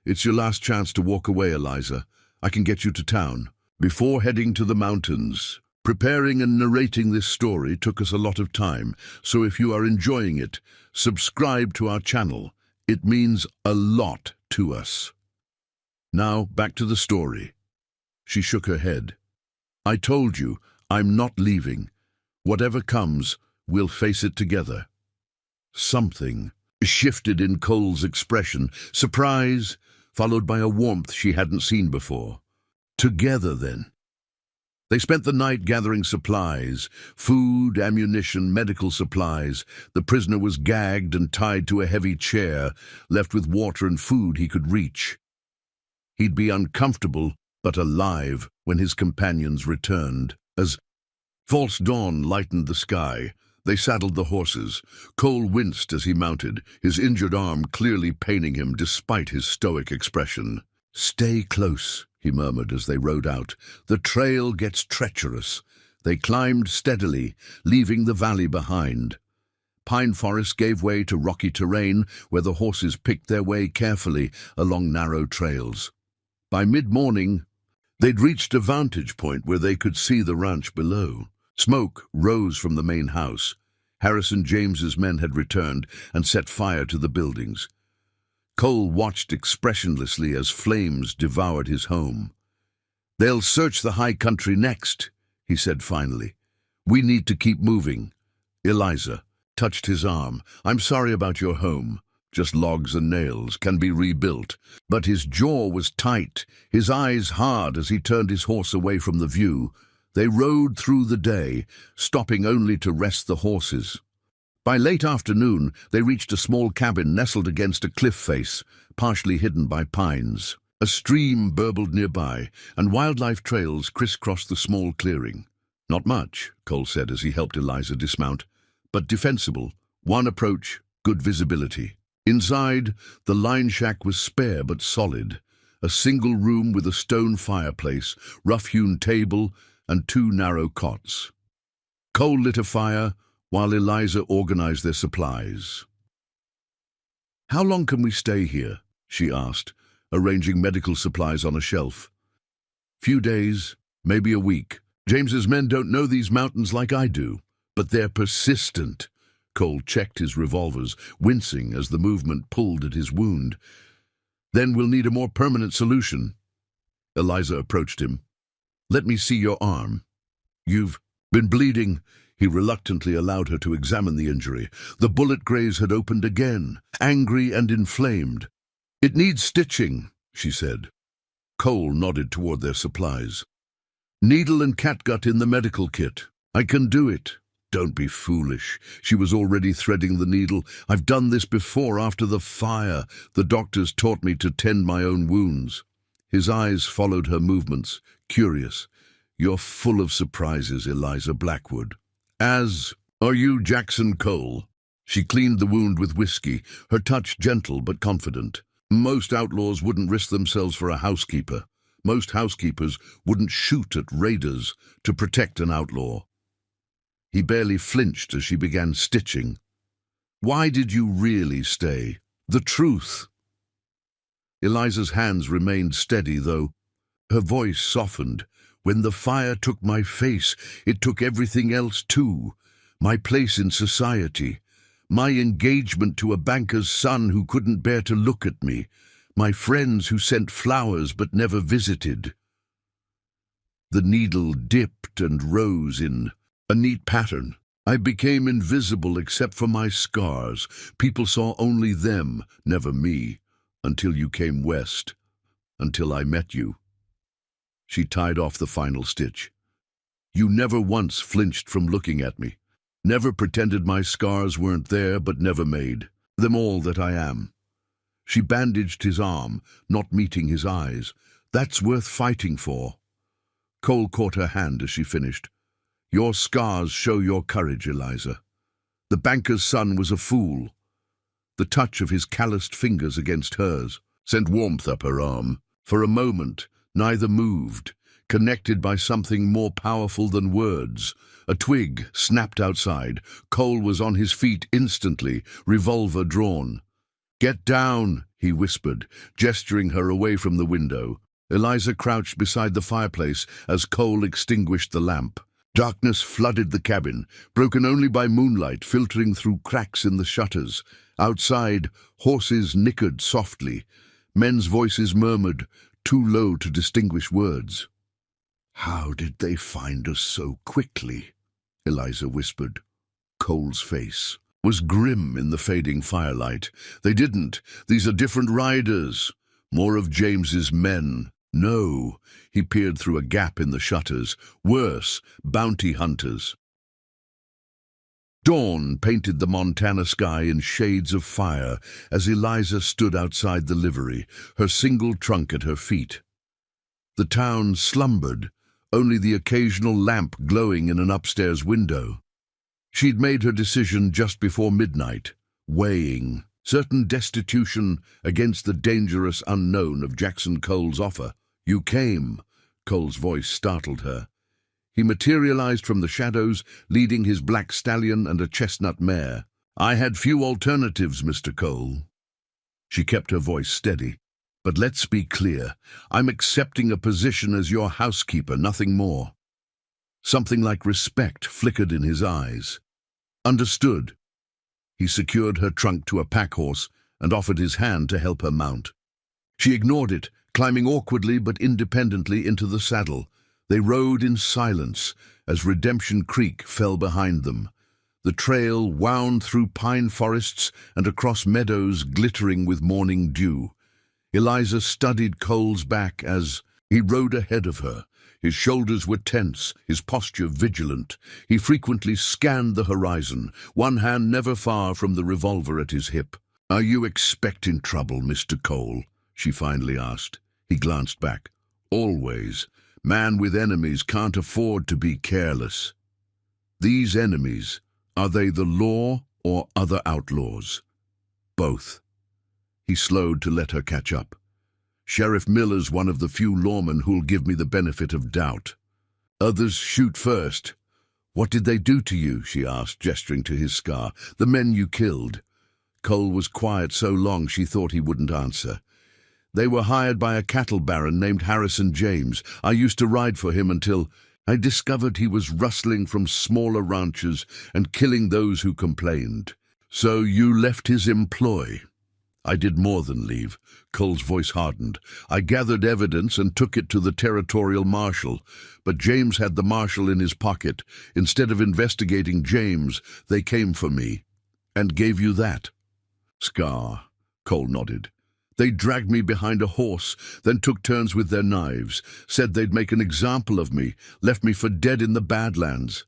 S1: "It's your last chance to walk away, Eliza. I can get you to town." Before heading to the mountains, preparing and narrating this story took us a lot of time, so if you are enjoying it, subscribe to our channel. It means a lot to us. Now, back to the story. She shook her head. "I told you, I'm not leaving. Whatever comes, we'll face it together." Something shifted in Cole's expression, surprise, followed by a warmth she hadn't seen before. Together, then. They spent the night gathering supplies, food, ammunition, medical supplies. The prisoner was gagged and tied to a heavy chair, left with water and food he could reach. He'd be uncomfortable, but alive, when his companions returned. As false dawn lightened the sky, they saddled the horses. Cole winced as he mounted, his injured arm clearly paining him despite his stoic expression. "Stay close," he murmured as they rode out. "The trail gets treacherous." They climbed steadily, leaving the valley behind. Pine forest gave way to rocky terrain where the horses picked their way carefully along narrow trails. By mid-morning, they'd reached a vantage point where they could see the ranch below. Smoke rose from the main house. Harrison James's men had returned and set fire to the buildings. Cole watched expressionlessly as flames devoured his home. "They'll search the high country next," he said finally. "We need to keep moving." Eliza touched his arm. "I'm sorry about your home. Just logs and nails, can be rebuilt." But his jaw was tight, his eyes hard as he turned his horse away from the view. They rode through the day, stopping only to rest the horses. By late afternoon, they reached a small cabin nestled against a cliff face, partially hidden by pines. A stream burbled nearby, and wildlife trails crisscrossed the small clearing. "Not much," Cole said as he helped Eliza dismount, "but defensible. One approach, good visibility." Inside, the line shack was spare but solid. A single room with a stone fireplace, rough-hewn table, and 2 narrow cots. Cole lit a fire while Eliza organized their supplies. "How long can we stay here?" she asked, arranging medical supplies on a shelf. "Few days, maybe a week. James's men don't know these mountains like I do, but they're persistent." Cole checked his revolvers, wincing as the movement pulled at his wound. "Then we'll need a more permanent solution." Eliza approached him. "Let me see your arm." "You've been bleeding." He reluctantly allowed her to examine the injury. The bullet graze had opened again, angry and inflamed. "It needs stitching," she said. Cole nodded toward their supplies. "Needle and catgut in the medical kit. I can do it." Don't be foolish. She was already threading the needle. I've done this before after the fire. The doctors taught me to tend my own wounds. His eyes followed her movements, curious. You're full of surprises, Eliza Blackwood. As are you, Jackson Cole. She cleaned the wound with whiskey, her touch gentle but confident. Most outlaws wouldn't risk themselves for a housekeeper. Most housekeepers wouldn't shoot at raiders to protect an outlaw. He barely flinched as she began stitching. Why did you really stay? The truth. Eliza's hands remained steady, though. Her voice softened. When the fire took my face, it took everything else too. My place in society. My engagement to a banker's son who couldn't bear to look at me. My friends who sent flowers but never visited. The needle dipped and rose in a neat pattern. I became invisible except for my scars. People saw only them, never me, until you came west, until I met you. She tied off the final stitch. You never once flinched from looking at me. Never pretended my scars weren't there, but never made them all that I am. She bandaged his arm, not meeting his eyes. That's worth fighting for. Cole caught her hand as she finished. Your scars show your courage, Eliza. The banker's son was a fool. The touch of his calloused fingers against hers sent warmth up her arm. For a moment, neither moved, connected by something more powerful than words. A twig snapped outside. Cole was on his feet instantly, revolver drawn. Get down, he whispered, gesturing her away from the window. Eliza crouched beside the fireplace as Cole extinguished the lamp. Darkness flooded the cabin, broken only by moonlight filtering through cracks in the shutters. Outside, horses nickered softly. Men's voices murmured, too low to distinguish words. How did they find us so quickly? Eliza whispered. Cole's face was grim in the fading firelight. They didn't. These are different riders. More of James's men. No, he peered through a gap in the shutters. Worse, bounty hunters. Dawn painted the Montana sky in shades of fire as Eliza stood outside the livery, her single trunk at her feet. The town slumbered, only the occasional lamp glowing in an upstairs window. She'd made her decision just before midnight, weighing certain destitution against the dangerous unknown of Jackson Cole's offer. You came, Cole's voice startled her. He materialized from the shadows, leading his black stallion and a chestnut mare. I had few alternatives, Mr. Cole. She kept her voice steady. But let's be clear. I'm accepting a position as your housekeeper, nothing more. Something like respect flickered in his eyes. Understood. He secured her trunk to a pack horse and offered his hand to help her mount. She ignored it, climbing awkwardly but independently into the saddle. They rode in silence as Redemption Creek fell behind them. The trail wound through pine forests and across meadows glittering with morning dew. Eliza studied Cole's back as he rode ahead of her. His shoulders were tense, his posture vigilant. He frequently scanned the horizon, one hand never far from the revolver at his hip. Are you expecting trouble, Mr. Cole? She finally asked. He glanced back. Always. Man with enemies can't afford to be careless. These enemies, are they the law or other outlaws? Both. He slowed to let her catch up. Sheriff Miller's one of the few lawmen who'll give me the benefit of doubt. Others shoot first. What did they do to you? She asked, gesturing to his scar. The men you killed. Cole was quiet so long she thought he wouldn't answer. They were hired by a cattle baron named Harrison James. I used to ride for him until I discovered he was rustling from smaller ranches and killing those who complained. So you left his employ? I did more than leave. Cole's voice hardened. I gathered evidence and took it to the territorial marshal, but James had the marshal in his pocket. Instead of investigating James, they came for me. And gave you that? Scar. Cole nodded. They dragged me behind a horse, then took turns with their knives, said they'd make an example of me, left me for dead in the Badlands.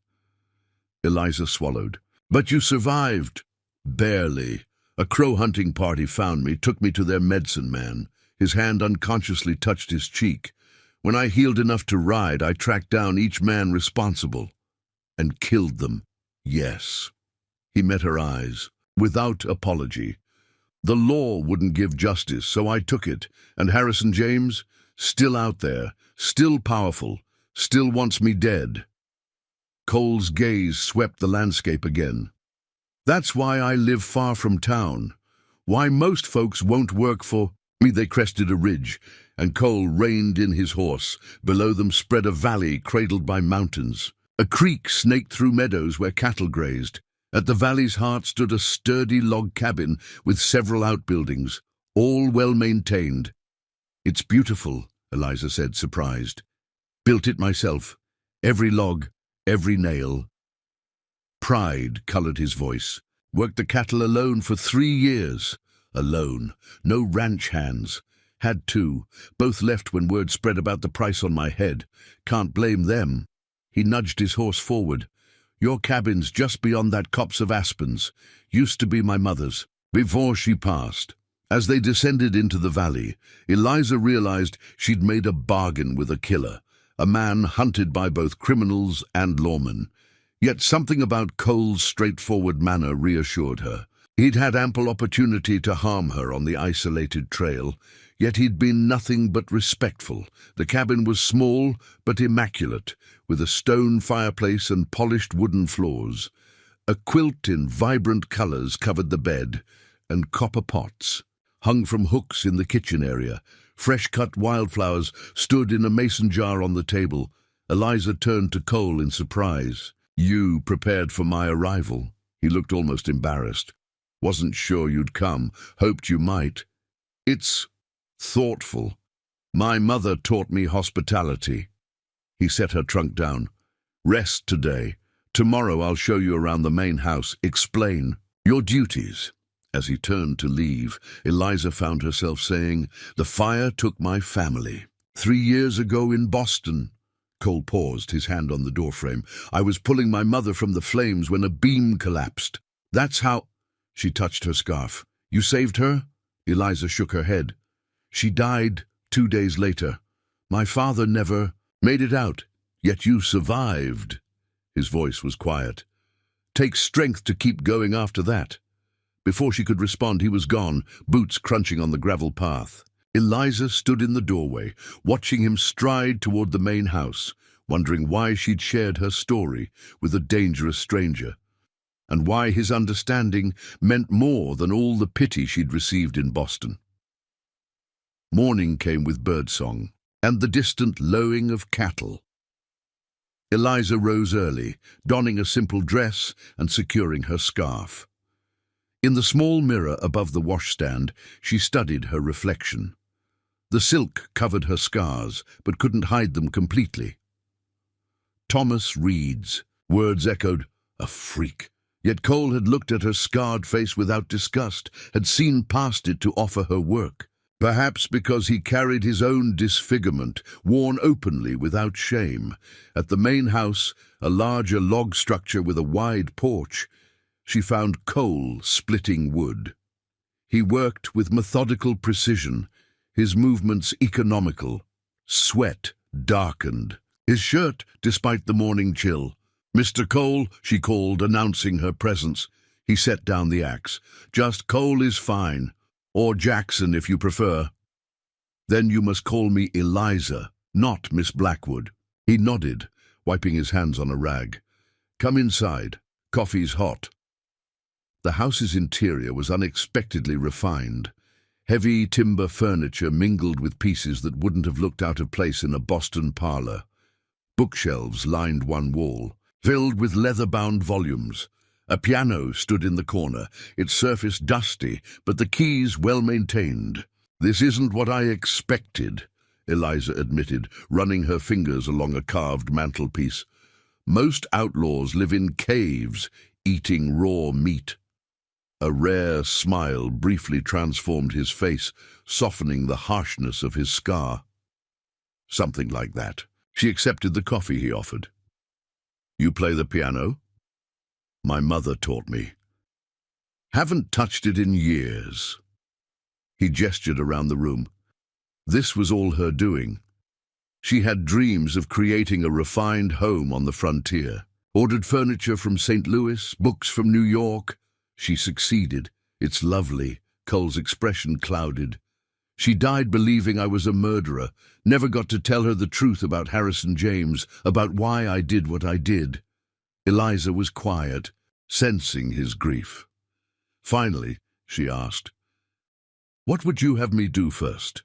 S1: Eliza swallowed. But you survived. Barely. A crow hunting party found me, took me to their medicine man. His hand unconsciously touched his cheek. When I healed enough to ride, I tracked down each man responsible and killed them. Yes. He met her eyes, without apology. The law wouldn't give justice, so I took it. And Harrison James, still out there, still powerful, still wants me dead. Cole's gaze swept the landscape again. That's why I live far from town. Why most folks won't work for me. They crested a ridge, and Cole reined in his horse. Below them spread a valley cradled by mountains. A creek snaked through meadows where cattle grazed. At the valley's heart stood a sturdy log cabin with several outbuildings, all well maintained. It's beautiful, Eliza said, surprised. Built it myself. Every log, every nail. Pride colored his voice. Worked the cattle alone for 3 years. Alone. No ranch hands. Had two. Both left when word spread about the price on my head. Can't blame them. He nudged his horse forward. Your cabin's just beyond that copse of aspens. Used to be my mother's. Before she passed. As they descended into the valley, Eliza realized she'd made a bargain with a killer. A man hunted by both criminals and lawmen. Yet something about Cole's straightforward manner reassured her. He'd had ample opportunity to harm her on the isolated trail, yet he'd been nothing but respectful. The cabin was small but immaculate, with a stone fireplace and polished wooden floors. A quilt in vibrant colors covered the bed, and copper pots hung from hooks in the kitchen area. Fresh-cut wildflowers stood in a mason jar on the table. Eliza turned to Cole in surprise. You prepared for my arrival. He looked almost embarrassed. Wasn't sure you'd come. Hoped you might. It's thoughtful. My mother taught me hospitality. He set her trunk down. Rest today. Tomorrow I'll show you around the main house. Explain your duties. As he turned to leave, Eliza found herself saying, The fire took my family. 3 years ago in Boston. Cole paused, his hand on the doorframe. I was pulling my mother from the flames when a beam collapsed. That's how... She touched her scarf. You saved her? Eliza shook her head. She died 2 days later. My father never made it out, yet you survived. His voice was quiet. Takes strength to keep going after that. Before she could respond, he was gone, boots crunching on the gravel path. Eliza stood in the doorway, watching him stride toward the main house, wondering why she'd shared her story with a dangerous stranger, and why his understanding meant more than all the pity she'd received in Boston. Morning came with birdsong and the distant lowing of cattle. Eliza rose early, donning a simple dress and securing her scarf. In the small mirror above the washstand, she studied her reflection. The silk covered her scars, but couldn't hide them completely. Thomas Reed's words echoed, a freak. Yet Cole had looked at her scarred face without disgust, had seen past it to offer her work. Perhaps because he carried his own disfigurement, worn openly without shame. At the main house, a larger log structure with a wide porch, she found Cole splitting wood. He worked with methodical precision, his movements economical. Sweat darkened his shirt despite the morning chill. Mr. Cole, she called, announcing her presence. He set down the axe. Just Cole is fine. Or Jackson, if you prefer. Then you must call me Eliza, not Miss Blackwood. He nodded, wiping his hands on a rag. Come inside. Coffee's hot. The house's interior was unexpectedly refined. Heavy timber furniture mingled with pieces that wouldn't have looked out of place in a Boston parlor. Bookshelves lined one wall, filled with leather-bound volumes. A piano stood in the corner, its surface dusty, but the keys well-maintained. This isn't what I expected, Eliza admitted, running her fingers along a carved mantelpiece. Most outlaws live in caves, eating raw meat. A rare smile briefly transformed his face, softening the harshness of his scar. Something like that. She accepted the coffee he offered. You play the piano? My mother taught me. Haven't touched it in years. He gestured around the room. This was all her doing. She had dreams of creating a refined home on the frontier. Ordered furniture from St. Louis, books from New York. She succeeded. It's lovely. Cole's expression clouded. She died believing I was a murderer. Never got to tell her the truth about Harrison James, about why I did what I did. Eliza was quiet, sensing his grief. Finally, she asked, "What would you have me do first?"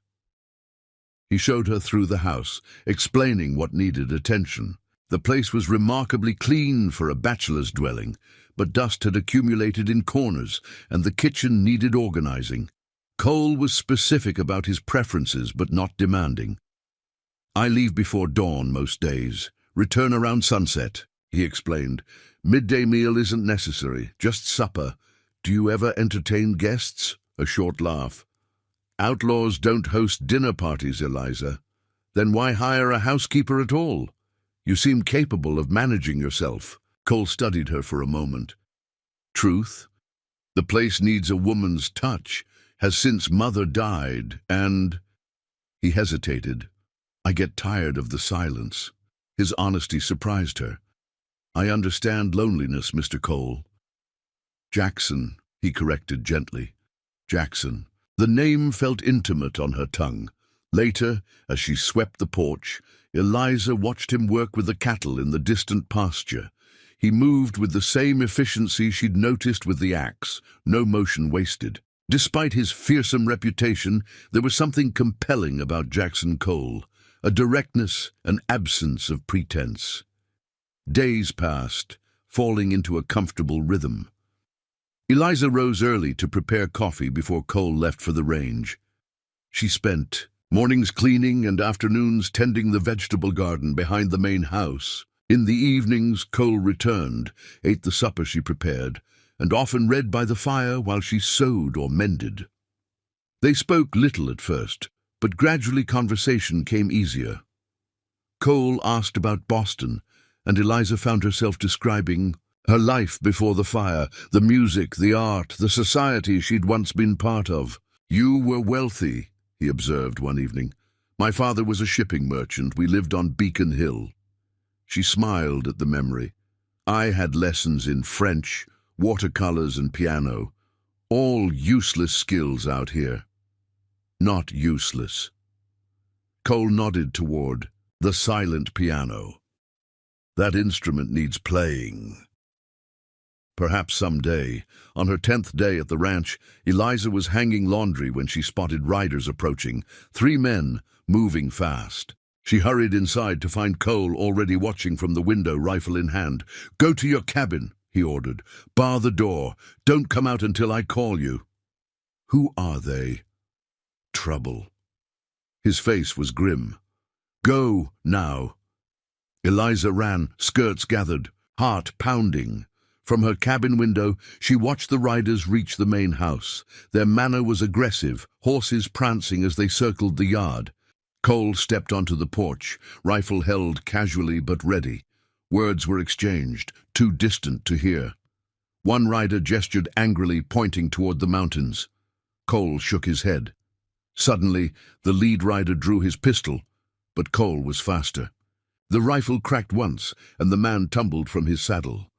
S1: He showed her through the house, explaining what needed attention. The place was remarkably clean for a bachelor's dwelling, but dust had accumulated in corners, and the kitchen needed organizing. Cole was specific about his preferences, but not demanding. "I leave before dawn most days. Return around sunset," he explained. "Midday meal isn't necessary, just supper. Do you ever entertain guests?" A short laugh. "Outlaws don't host dinner parties, Eliza. Then why hire a housekeeper at all? You seem capable of managing yourself." Cole studied her for a moment. "Truth? The place needs a woman's touch, has since Mother died, and—" He hesitated. "I get tired of the silence." His honesty surprised her. "I understand loneliness, Mr. Cole." "Jackson," he corrected gently. "Jackson." The name felt intimate on her tongue. Later, as she swept the porch, Eliza watched him work with the cattle in the distant pasture. He moved with the same efficiency she'd noticed with the axe, no motion wasted. Despite his fearsome reputation, there was something compelling about Jackson Cole, a directness, an absence of pretense. Days passed, falling into a comfortable rhythm. Eliza rose early to prepare coffee before Cole left for the range. She spent mornings cleaning and afternoons tending the vegetable garden behind the main house. In the evenings, Cole returned, ate the supper she prepared, and often read by the fire while she sewed or mended. They spoke little at first, but gradually conversation came easier. Cole asked about Boston, and Eliza found herself describing her life before the fire, the music, the art, the society she'd once been part of. "You were wealthy," he observed one evening. "My father was a shipping merchant. We lived on Beacon Hill." She smiled at the memory. "I had lessons in French, watercolors and piano. All useless skills out here." "Not useless." Cole nodded toward the silent piano. "That instrument needs playing." Perhaps someday. On her 10th day at the ranch, Eliza was hanging laundry when she spotted riders approaching, 3 men, moving fast. She hurried inside to find Cole already watching from the window, rifle in hand. "Go to your cabin," he ordered. "Bar the door. Don't come out until I call you." "Who are they?" "Trouble." His face was grim. "Go, now." Eliza ran, skirts gathered, heart pounding. From her cabin window, she watched the riders reach the main house. Their manner was aggressive, horses prancing as they circled the yard. Cole stepped onto the porch, rifle held casually but ready. Words were exchanged, too distant to hear. One rider gestured angrily, pointing toward the mountains. Cole shook his head. Suddenly, the lead rider drew his pistol, but Cole was faster. The rifle cracked once, and the man tumbled from his saddle.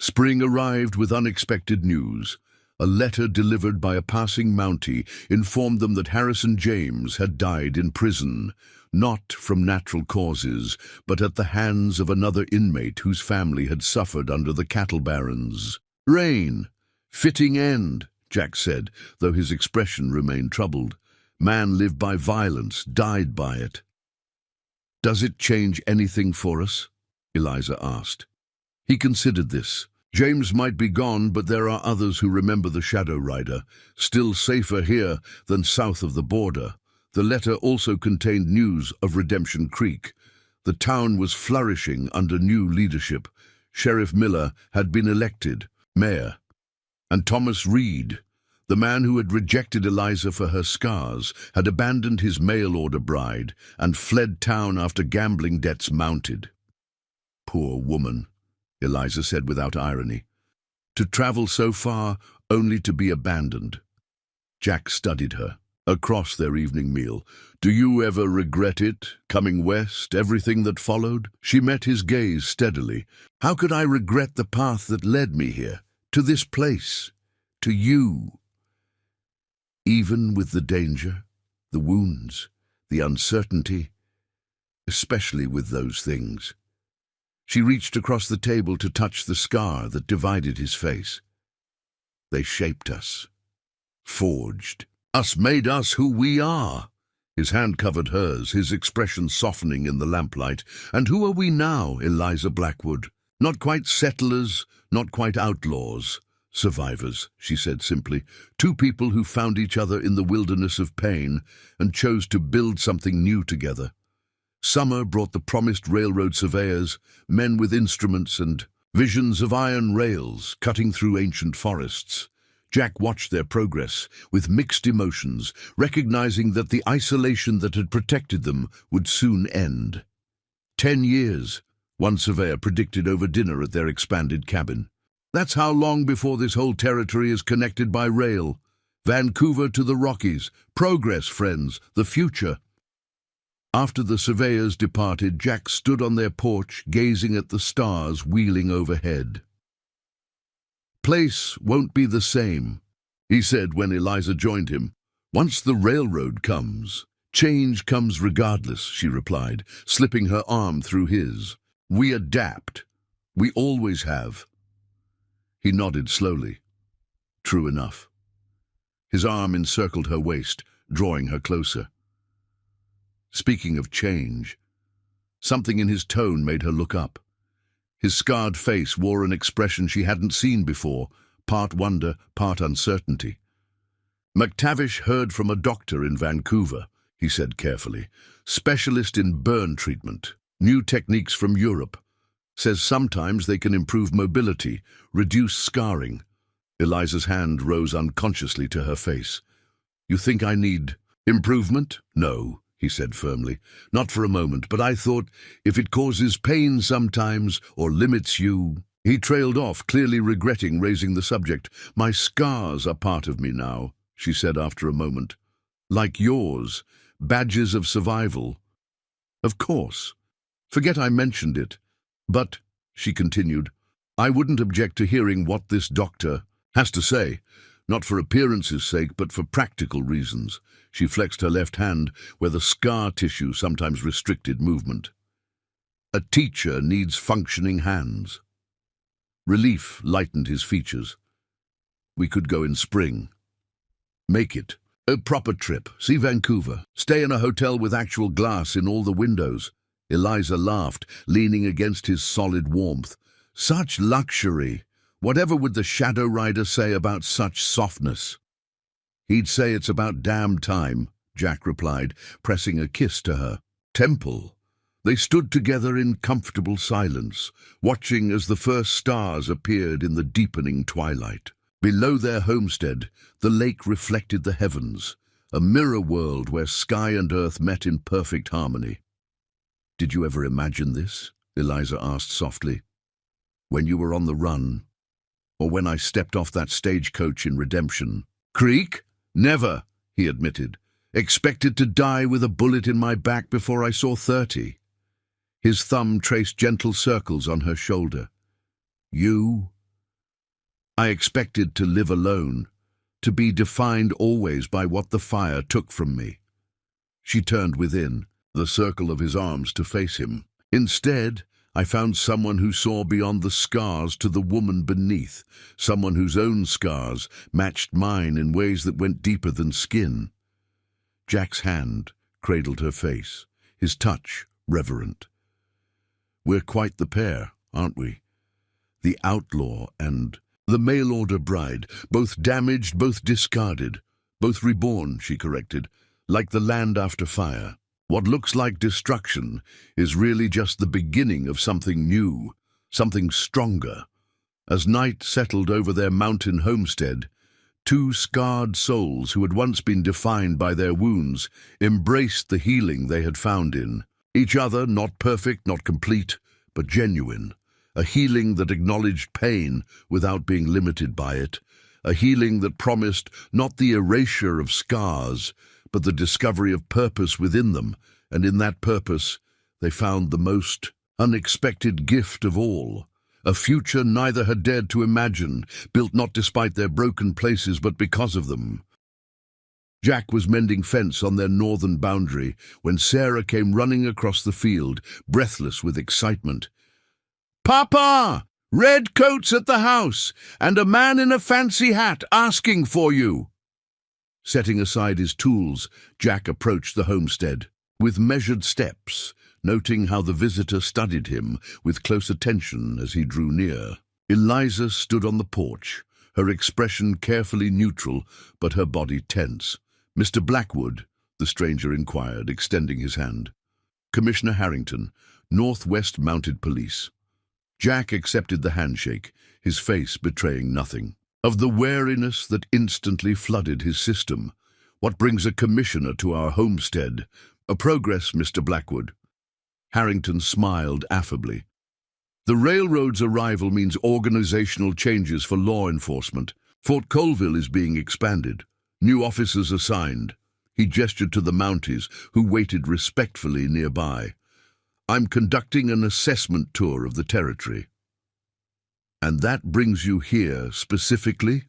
S1: Spring arrived with unexpected news. A letter delivered by a passing Mountie informed them that Harrison James had died in prison, not from natural causes, but at the hands of another inmate whose family had suffered under the cattle barons. "Rain. Fitting end," Jack said, though his expression remained troubled. "Man lived by violence, died by it." "Does it change anything for us?" Eliza asked. He considered this. James might be gone, but there are others who remember the Shadow Rider, still safer here than south of the border. The letter also contained news of Redemption Creek. The town was flourishing under new leadership. Sheriff Miller had been elected mayor. And Thomas Reed, the man who had rejected Eliza for her scars, had abandoned his mail-order bride and fled town after gambling debts mounted. Poor woman. Eliza said without irony. To travel so far only to be abandoned. Jack studied her. Across their evening meal. Do you ever regret it, coming west, everything that followed? She met his gaze steadily. How could I regret the path that led me here, to this place, to you? Even with the danger, the wounds, the uncertainty, especially with those things. She reached across the table to touch the scar that divided his face. They shaped us, forged. Us made us who we are. His hand covered hers, his expression softening in the lamplight. And who are we now, Eliza Blackwood? Not quite settlers, not quite outlaws. Survivors, she said simply. Two people who found each other in the wilderness of pain and chose to build something new together. Summer brought the promised railroad surveyors, men with instruments and visions of iron rails cutting through ancient forests. Jack watched their progress with mixed emotions, recognizing that the isolation that had protected them would soon end. 10 years, one surveyor predicted over dinner at their expanded cabin. That's how long before this whole territory is connected by rail. Vancouver to the Rockies. Progress, friends, the future. After the surveyors departed, Jack stood on their porch, gazing at the stars wheeling overhead. Place won't be the same, he said when Eliza joined him. Once the railroad comes, change comes regardless, she replied, slipping her arm through his. We adapt. We always have. He nodded slowly. True enough. His arm encircled her waist, drawing her closer. Speaking of change, something in his tone made her look up. His scarred face wore an expression she hadn't seen before, part wonder, part uncertainty. McTavish heard from a doctor in Vancouver, he said carefully. Specialist in burn treatment. New techniques from Europe. Says sometimes they can improve mobility, reduce scarring. Eliza's hand rose unconsciously to her face. You think I need improvement? No, he said firmly. Not for a moment, but I thought if it causes pain sometimes or limits you. He trailed off, clearly regretting raising the subject. My scars are part of me now, she said after a moment. Like yours, badges of survival. Of course. Forget I mentioned it. But, she continued, I wouldn't object to hearing what this doctor has to say. Not for appearance's sake, but for practical reasons. She flexed her left hand, where the scar tissue sometimes restricted movement. A teacher needs functioning hands. Relief lightened his features. We could go in spring. Make it a proper trip. See Vancouver. Stay in a hotel with actual glass in all the windows. Eliza laughed, leaning against his solid warmth. Such luxury. Whatever would the Shadow Rider say about such softness? He'd say it's about damn time, Jack replied, pressing a kiss to her. Temple. They stood together in comfortable silence, watching as the first stars appeared in the deepening twilight. Below their homestead, the lake reflected the heavens, a mirror world where sky and earth met in perfect harmony. Did you ever imagine this? Eliza asked softly. When you were on the run? Or when I stepped off that stagecoach in Redemption? Creek? Never, he admitted. Expected to die with a bullet in my back before I saw 30. His thumb traced gentle circles on her shoulder. You? I expected to live alone, to be defined always by what the fire took from me. She turned within, the circle of his arms to face him. Instead, I found someone who saw beyond the scars to the woman beneath, someone whose own scars matched mine in ways that went deeper than skin. Jack's hand cradled her face, his touch reverent. We're quite the pair, aren't we? The outlaw and the mail-order bride, both damaged, both discarded, both reborn, she corrected, like the land after fire. What looks like destruction is really just the beginning of something new, something stronger. As night settled over their mountain homestead, two scarred souls who had once been defined by their wounds embraced the healing they had found in each other, not perfect, not complete, but genuine. a healing that acknowledged pain without being limited by it, a healing that promised not the erasure of scars, but the discovery of purpose within them, and in that purpose they found the most unexpected gift of all, a future neither had dared to imagine, built not despite their broken places but because of them. Jack was mending fence on their northern boundary when Sarah came running across the field, breathless with excitement. "Papa! Red coats at the house, and a man in a fancy hat asking for you!" Setting aside his tools, Jack approached the homestead. With measured steps, noting how the visitor studied him with close attention as he drew near. Eliza stood on the porch, her expression carefully neutral, but her body tense. "Mr. Blackwood?" the stranger inquired, extending his hand. "Commissioner Harrington, Northwest Mounted Police." Jack accepted the handshake, his face betraying nothing. Of the wariness that instantly flooded his system. "What brings a commissioner to our homestead?" "A progress, Mr. Blackwood." Harrington smiled affably. "The railroad's arrival means organizational changes for law enforcement. Fort Colville is being expanded. New officers assigned." He gestured to the Mounties, who waited respectfully nearby. "I'm conducting an assessment tour of the territory." "And that brings you here specifically?"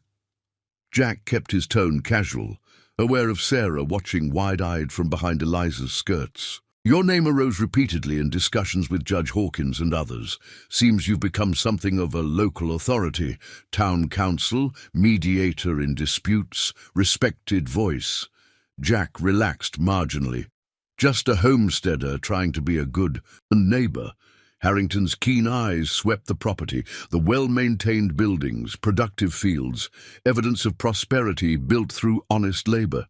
S1: Jack kept his tone casual, aware of Sarah watching wide-eyed from behind Eliza's skirts. "Your name arose repeatedly in discussions with Judge Hawkins and others. Seems you've become something of a local authority, town council, mediator in disputes, respected voice." Jack relaxed marginally. "Just a homesteader trying to be a good neighbor." Harrington's keen eyes swept the property, the well-maintained buildings, productive fields, evidence of prosperity built through honest labor.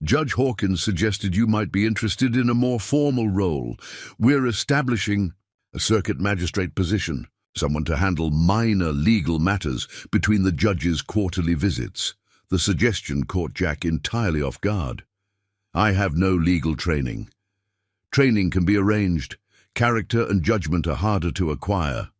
S1: "Judge Hawkins suggested you might be interested in a more formal role. We're establishing a circuit magistrate position, someone to handle minor legal matters between the judge's quarterly visits." The suggestion caught Jack entirely off guard. "I have no legal training." "Training can be arranged. Character and judgment are harder to acquire."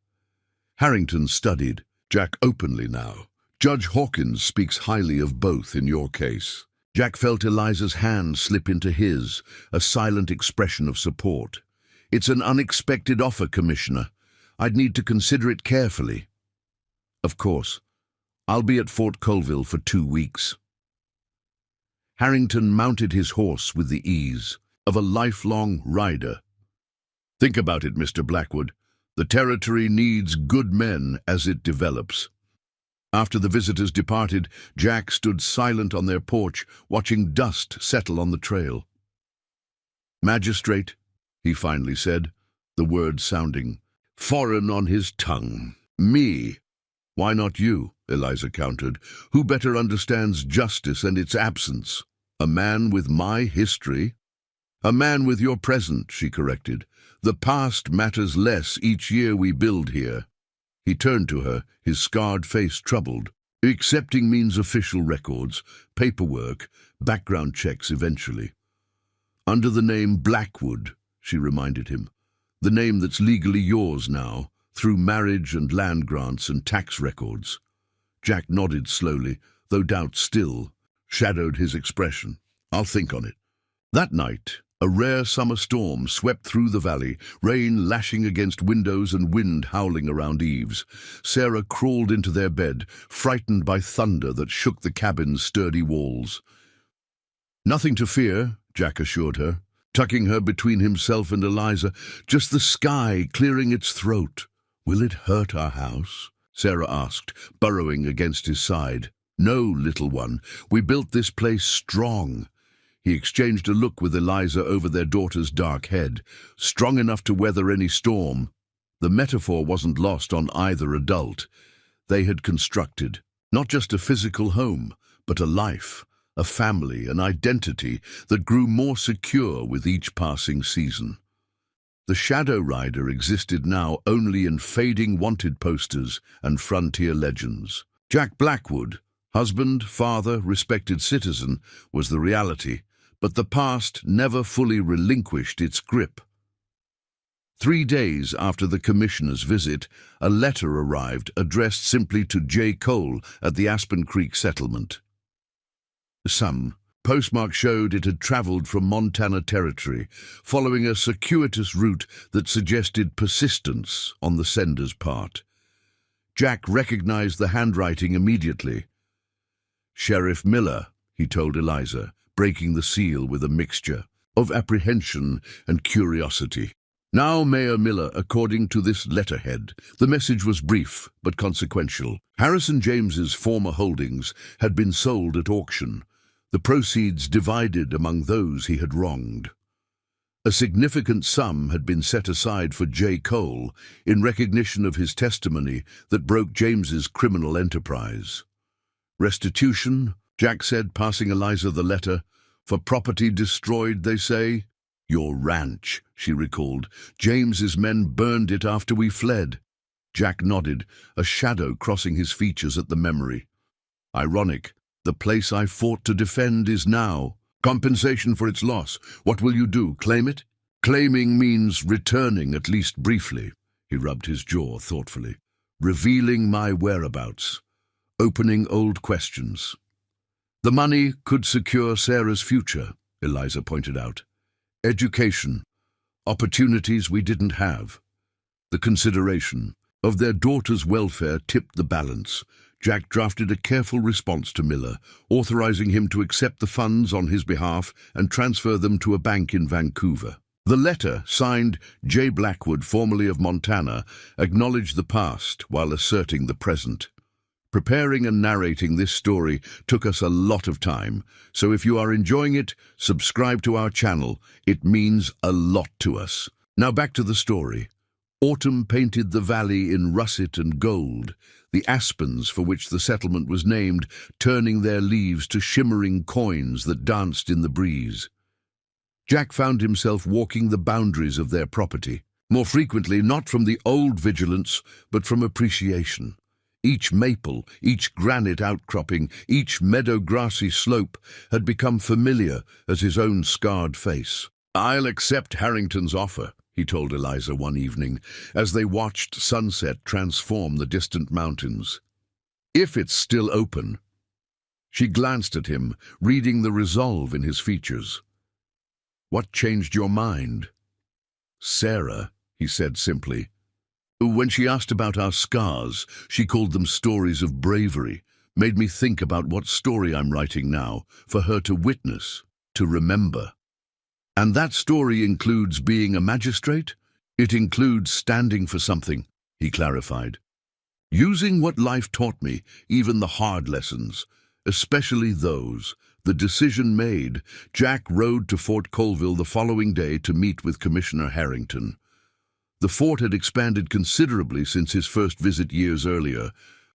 S1: Harrington studied Jack openly now. "Judge Hawkins speaks highly of both in your case." Jack felt Eliza's hand slip into his, a silent expression of support. "It's an unexpected offer, Commissioner. I'd need to consider it carefully." "Of course. I'll be at Fort Colville for 2 weeks." Harrington mounted his horse with the ease of a lifelong rider. "Think about it, Mr. Blackwood. The territory needs good men as it develops." After the visitors departed, Jack stood silent on their porch, watching dust settle on the trail. "Magistrate," he finally said, the word sounding foreign on his tongue. "Me." "Why not you?" Eliza countered. "Who better understands justice and its absence? A man with my history?" "A man with your present," she corrected. "The past matters less each year we build here." He turned to her, his scarred face troubled. "Accepting means official records, paperwork, background checks eventually." "Under the name Blackwood," she reminded him. "The name that's legally yours now, through marriage and land grants and tax records." Jack nodded slowly, though doubt still shadowed his expression. "I'll think on it." That night, a rare summer storm swept through the valley, rain lashing against windows and wind howling around eaves. Sarah crawled into their bed, frightened by thunder that shook the cabin's sturdy walls. "Nothing to fear," Jack assured her, tucking her between himself and Eliza. "Just the sky clearing its throat." "Will it hurt our house?" Sarah asked, burrowing against his side. "No, little one. We built this place strong." He exchanged a look with Eliza over their daughter's dark head. "Strong enough to weather any storm." The metaphor wasn't lost on either adult. They had constructed not just a physical home, but a life, a family, an identity that grew more secure with each passing season. The Shadow Rider existed now only in fading wanted posters and frontier legends. Jack Blackwood, husband, father, respected citizen, was the reality, but the past never fully relinquished its grip. 3 days after the commissioner's visit, a letter arrived addressed simply to J. Cole at the Aspen Creek settlement. Some postmark showed it had traveled from Montana Territory, following a circuitous route that suggested persistence on the sender's part. Jack recognized the handwriting immediately. "Sheriff Miller," he told Eliza, breaking the seal with a mixture of apprehension and curiosity. "Now, Mayor Miller, according to this letterhead." The message was brief but consequential. Harrison James's former holdings had been sold at auction, the proceeds divided among those he had wronged. A significant sum had been set aside for J. Cole in recognition of his testimony that broke James's criminal enterprise. "Restitution," Jack said, passing Eliza the letter. "For property destroyed, they say." "Your ranch," she recalled. "James's men burned it after we fled." Jack nodded, a shadow crossing his features at the memory. "Ironic. The place I fought to defend is now. Compensation for its loss. What will you do, claim it?" "Claiming means returning, at least briefly." He rubbed his jaw thoughtfully. "Revealing my whereabouts. Opening old questions." "The money could secure Sarah's future," Eliza pointed out. "Education. Opportunities we didn't have." The consideration of their daughter's welfare tipped the balance. Jack drafted a careful response to Miller, authorizing him to accept the funds on his behalf and transfer them to a bank in Vancouver. The letter, signed J. Blackwood, formerly of Montana, acknowledged the past while asserting the present. Preparing and narrating this story took us a lot of time, so if you are enjoying it, subscribe to our channel. It means a lot to us. Now back to the story. Autumn painted the valley in russet and gold, the aspens for which the settlement was named turning their leaves to shimmering coins that danced in the breeze. Jack found himself walking the boundaries of their property, more frequently not from the old vigilance, but from appreciation. Each maple, each granite outcropping, each meadow grassy slope had become familiar as his own scarred face. "I'll accept Harrington's offer," he told Eliza one evening, as they watched sunset transform the distant mountains. "If it's still open." She glanced at him, reading the resolve in his features. "What changed your mind?" "Sarah," he said simply. "When she asked about our scars, she called them stories of bravery. Made me think about what story I'm writing now, for her to witness, to remember. And that story includes being a magistrate? It includes standing for something," he clarified. "Using what life taught me, even the hard lessons, especially those." The decision made, Jack rode to Fort Colville the following day to meet with Commissioner Harrington. The fort had expanded considerably since his first visit years earlier,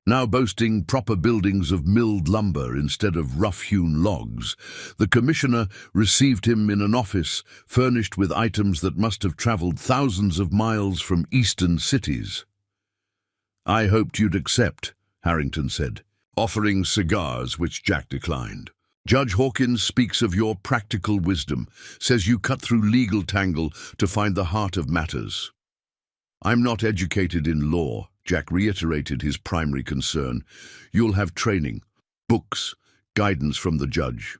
S1: now boasting proper buildings of milled lumber instead of rough-hewn logs. The commissioner received him in an office furnished with items that must have traveled thousands of miles from eastern cities. "I hoped you'd accept," Harrington said, offering cigars which Jack declined. "Judge Hawkins speaks of your practical wisdom, says you cut through legal tangle to find the heart of matters." "I'm not educated in law," Jack reiterated his primary concern. "You'll have training, books, guidance from the judge."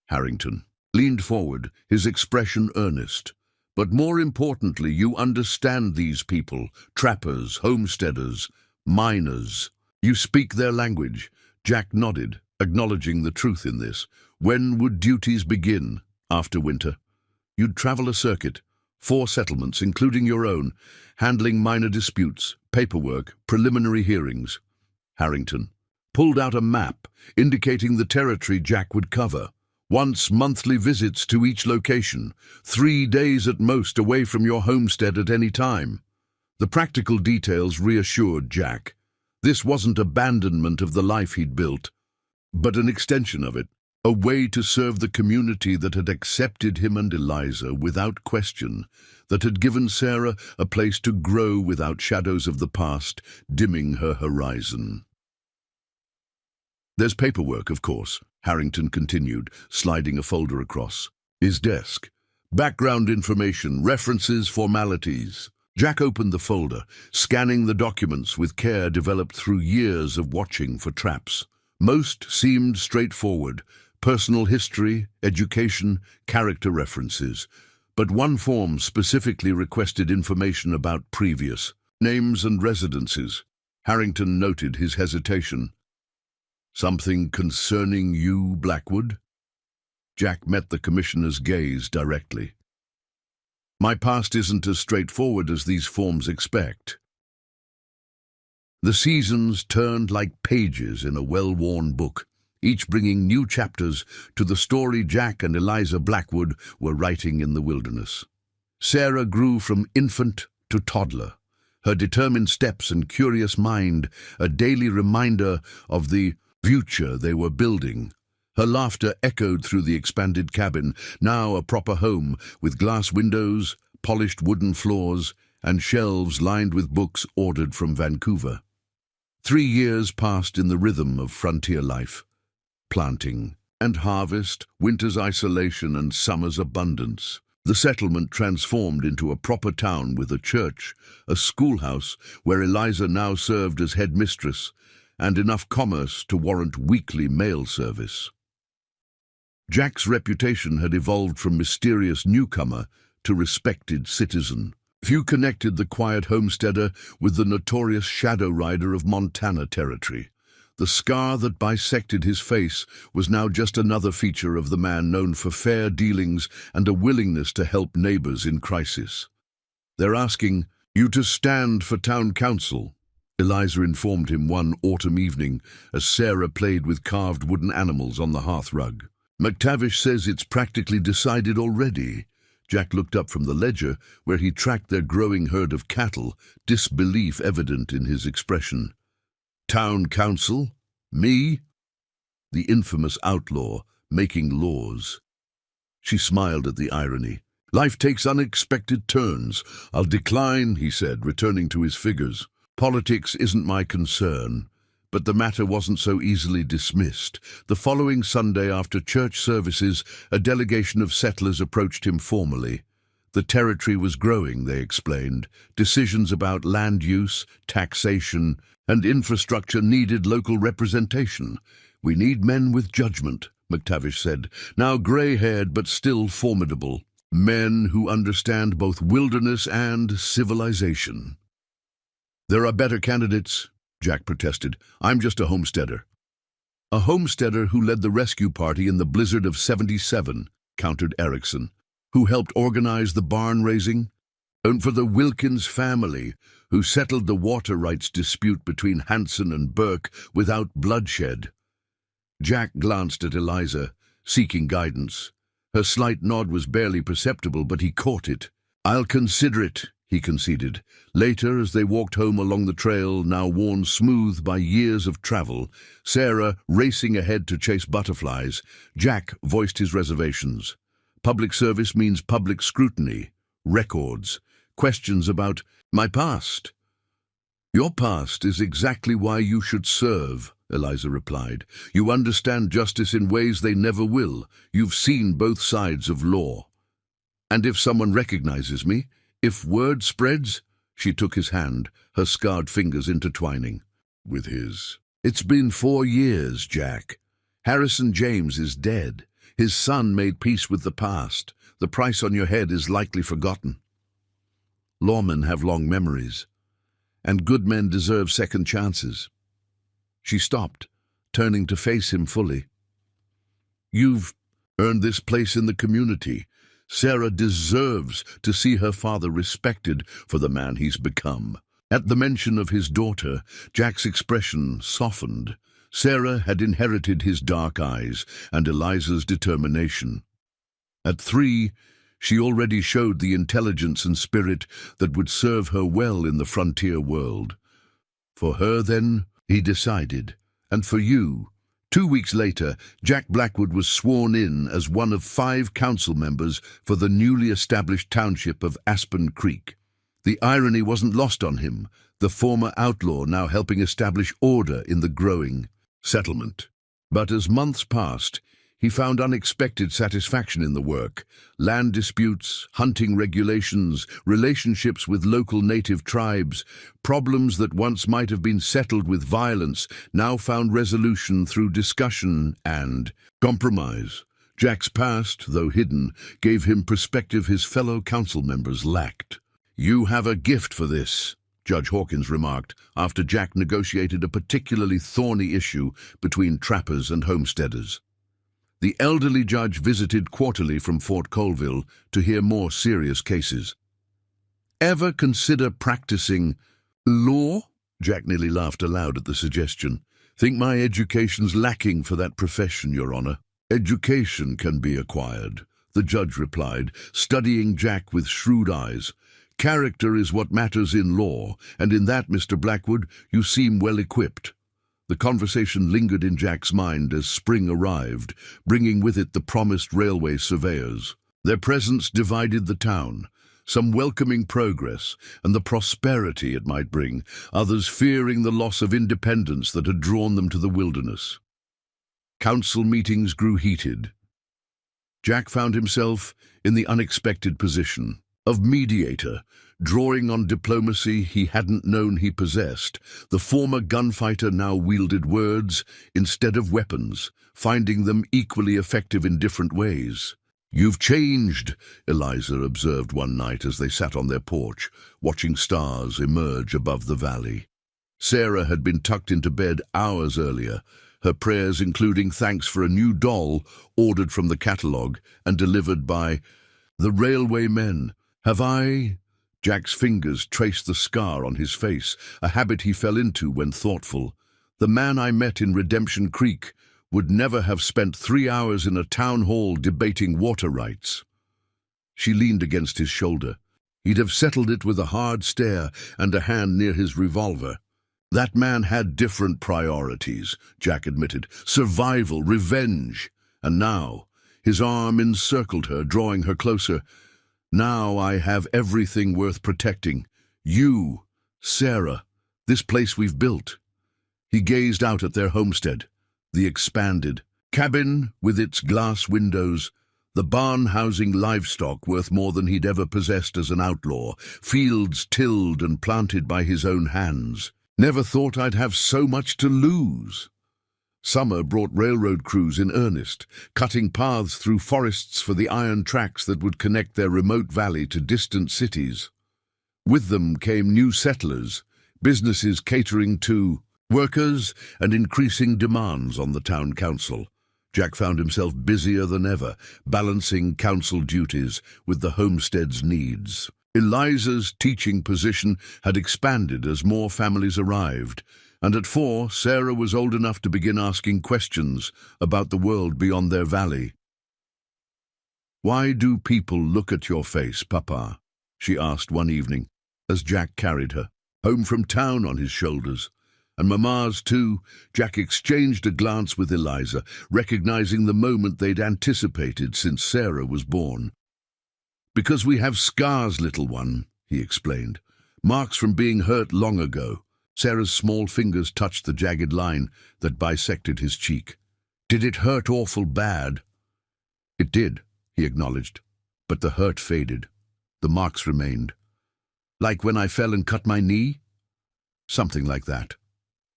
S1: Harrington leaned forward, his expression earnest. "But more importantly, you understand these people, trappers, homesteaders, miners. You speak their language." Jack nodded, acknowledging the truth in this. "When would duties begin?" "After winter. You'd travel a circuit, 4 settlements, including your own, handling minor disputes, paperwork, preliminary hearings." Harrington pulled out a map indicating the territory Jack would cover. "Once monthly visits to each location, 3 days at most away from your homestead at any time." The practical details reassured Jack. This wasn't abandonment of the life he'd built, but an extension of it, a way to serve the community that had accepted him and Eliza without question, that had given Sarah a place to grow without shadows of the past dimming her horizon. "There's paperwork, of course," Harrington continued, sliding a folder across his desk. "Background information, references, formalities. Jack opened the folder, scanning the documents with care developed through years of watching for traps. Most seemed straightforward: personal history, education, character references. But one form specifically requested information about previous names and residences. Harrington noted his hesitation. "Something concerning you, Blackwood?" Jack met the commissioner's gaze directly. "My past isn't as straightforward as these forms expect." The seasons turned like pages in a well-worn book, each bringing new chapters to the story Jack and Eliza Blackwood were writing in the wilderness. Sarah grew from infant to toddler, her determined steps and curious mind a daily reminder of the future they were building. Her laughter echoed through the expanded cabin, now a proper home, with glass windows, polished wooden floors, and shelves lined with books ordered from Vancouver. 3 years passed in the rhythm of frontier life: planting and harvest, winter's isolation and summer's abundance. The settlement transformed into a proper town with a church, a schoolhouse where Eliza now served as headmistress, and enough commerce to warrant weekly mail service. Jack's reputation had evolved from mysterious newcomer to respected citizen. Few connected the quiet homesteader with the notorious shadow rider of Montana Territory. The scar that bisected his face was now just another feature of the man known for fair dealings and a willingness to help neighbors in crisis. "They're asking you to stand for town council," Eliza informed him one autumn evening as Sarah played with carved wooden animals on the hearth rug. "McTavish says it's practically decided already." Jack looked up from the ledger, where he tracked their growing herd of cattle, disbelief evident in his expression. "Town council? Me? The infamous outlaw, making laws." She smiled at the irony. "Life takes unexpected turns. I'll decline," he said, returning to his figures. "Politics isn't my concern." But the matter wasn't so easily dismissed. The following Sunday after church services, a delegation of settlers approached him formally. The territory was growing, they explained. Decisions about land use, taxation, and infrastructure needed local representation. "We need men with judgment," McTavish said, now gray-haired but still formidable. "Men who understand both wilderness and civilization." "There are better candidates," Jack protested. "I'm just a homesteader." "A homesteader who led the rescue party in the blizzard of '77, countered Erickson. "Who helped organize the barn raising? And for the Wilkins family, who settled the water rights dispute between Hanson and Burke without bloodshed." Jack glanced at Eliza, seeking guidance. Her slight nod was barely perceptible, but he caught it. "I'll consider it," he conceded. Later, as they walked home along the trail, now worn smooth by years of travel, Sarah racing ahead to chase butterflies, Jack voiced his reservations. "Public service means public scrutiny, records, questions about my past." "Your past is exactly why you should serve," Eliza replied. "You understand justice in ways they never will. You've seen both sides of law. And if someone recognizes me, if word spreads—" She took his hand, her scarred fingers intertwining with his. "It's been 4 years, Jack. Harrison James is dead. His son made peace with the past. The price on your head is likely forgotten. Lawmen have long memories, and good men deserve second chances." She stopped, turning to face him fully. "You've earned this place in the community. Sarah deserves to see her father respected for the man he's become." At the mention of his daughter, Jack's expression softened. Sarah had inherited his dark eyes and Eliza's determination. At 3, she already showed the intelligence and spirit that would serve her well in the frontier world. For her, then, he decided, and for you. 2 weeks later, Jack Blackwood was sworn in as one of 5 council members for the newly established township of Aspen Creek. The irony wasn't lost on him, the former outlaw now helping establish order in the growing settlement. But as months passed, He found unexpected satisfaction in the work. Land disputes, hunting regulations, relationships with local native tribes, problems that once might have been settled with violence now found resolution through discussion and compromise. Jack's past, though hidden, gave him perspective his fellow council members lacked. "You have a gift for this," Judge Hawkins remarked, after Jack negotiated a particularly thorny issue between trappers and homesteaders. The elderly judge visited quarterly from Fort Colville to hear more serious cases. "Ever consider practicing law?" Jack nearly laughed aloud at the suggestion. "Think my education's lacking for that profession, Your Honor." "Education can be acquired," the judge replied, studying Jack with shrewd eyes. "Character is what matters in law, and in that, Mr. Blackwood, you seem well equipped." The conversation lingered in Jack's mind as spring arrived, bringing with it the promised railway surveyors. Their presence divided the town, some welcoming progress and the prosperity it might bring, others fearing the loss of independence that had drawn them to the wilderness. Council meetings grew heated. Jack found himself in the unexpected position of mediator, drawing on diplomacy he hadn't known he possessed. The former gunfighter now wielded words instead of weapons, finding them equally effective in different ways. "You've changed," Eliza observed one night as they sat on their porch, watching stars emerge above the valley. Sarah had been tucked into bed hours earlier, her prayers including thanks for a new doll ordered from the catalogue and delivered by the railway men. "Have I?" Jack's fingers traced the scar on his face, a habit he fell into when thoughtful. "The man I met in Redemption Creek would never have spent 3 hours in a town hall debating water rights." She leaned against his shoulder. He'd have settled it with a hard stare and a hand near his revolver. "That man had different priorities," Jack admitted. "Survival, revenge. And now," his arm encircled her, drawing her closer, "now I have everything worth protecting. You, Sarah, this place we've built." He gazed out at their homestead, the expanded cabin with its glass windows, the barn housing livestock worth more than he'd ever possessed as an outlaw, fields tilled and planted by his own hands. "Never thought I'd have so much to lose." Summer brought railroad crews in earnest, cutting paths through forests for the iron tracks that would connect their remote valley to distant cities. With them came new settlers, businesses catering to workers and increasing demands on the town council. Jack found himself busier than ever, balancing council duties with the homestead's needs. Eliza's teaching position had expanded as more families arrived, and at 4, Sarah was old enough to begin asking questions about the world beyond their valley. "Why do people look at your face, Papa?" she asked one evening, as Jack carried her, home from town on his shoulders. And Mama's too. Jack exchanged a glance with Eliza, recognizing the moment they'd anticipated since Sarah was born. "Because we have scars, little one," he explained. "Marks from being hurt long ago." Sarah's small fingers touched the jagged line that bisected his cheek. "Did it hurt awful bad?" "It did," he acknowledged, "but the hurt faded. The marks remained." "Like when I fell and cut my knee?" "Something like that."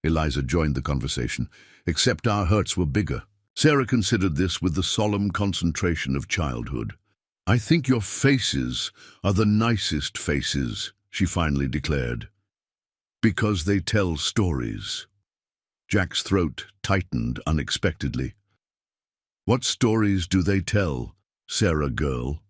S1: Eliza joined the conversation, except our hurts were bigger. Sarah considered this with the solemn concentration of childhood. "I think your faces are the nicest faces," she finally declared. "Because they tell stories." Jack's throat tightened unexpectedly. "What stories do they tell, Sarah girl?"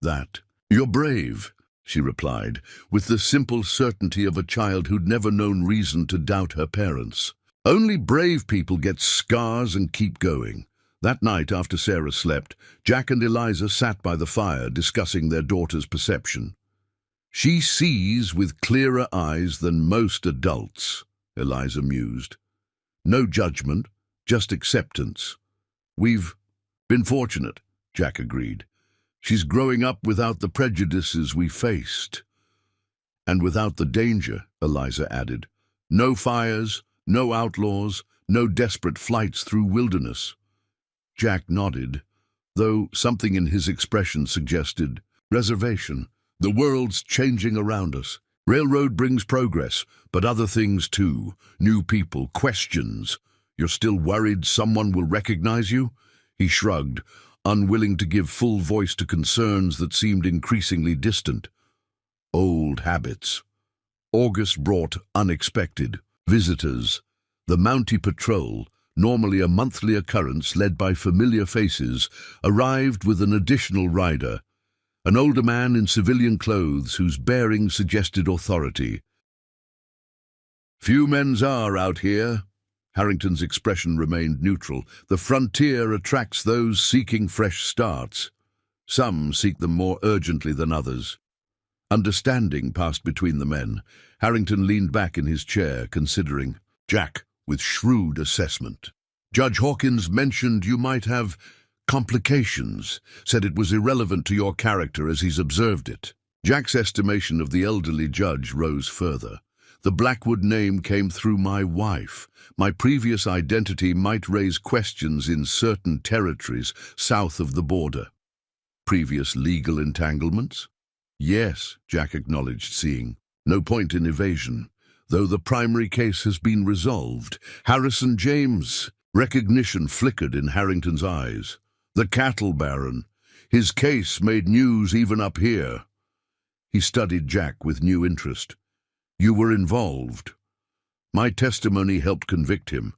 S1: "That. You're brave," she replied, with the simple certainty of a child who'd never known reason to doubt her parents. "Only brave people get scars and keep going." That night, after Sarah slept, Jack and Eliza sat by the fire discussing their daughter's perception. "She sees with clearer eyes than most adults," Eliza mused. "No judgment, just acceptance." "We've been fortunate," Jack agreed. "She's growing up without the prejudices we faced." "And without the danger," Eliza added. "No fires, no outlaws, no desperate flights through wilderness." Jack nodded, though something in his expression suggested reservation. The world's changing around us. Railroad brings progress, but other things too. New people, questions. You're still worried someone will recognize you? He shrugged, unwilling to give full voice to concerns that seemed increasingly distant. Old habits. August brought unexpected visitors. The Mountie Patrol, normally a monthly occurrence led by familiar faces, arrived with an additional rider, an older man in civilian clothes whose bearing suggested authority. "Few men's are out here." Harrington's expression remained neutral. "The frontier attracts those seeking fresh starts. Some seek them more urgently than others." Understanding passed between the men. Harrington leaned back in his chair, considering. Jack, with shrewd assessment. "Judge Hawkins mentioned you might have complications, said it was irrelevant to your character as he's observed it." Jack's estimation of the elderly judge rose further. "The Blackwood name came through my wife. My previous identity might raise questions in certain territories south of the border." "Previous legal entanglements?" "Yes," Jack acknowledged, seeing. "No point in evasion. Though the primary case has been resolved." Harrison James. Recognition flickered in Harrington's eyes. "The cattle baron. His case made news even up here." He studied Jack with new interest. "You were involved." "My testimony helped convict him."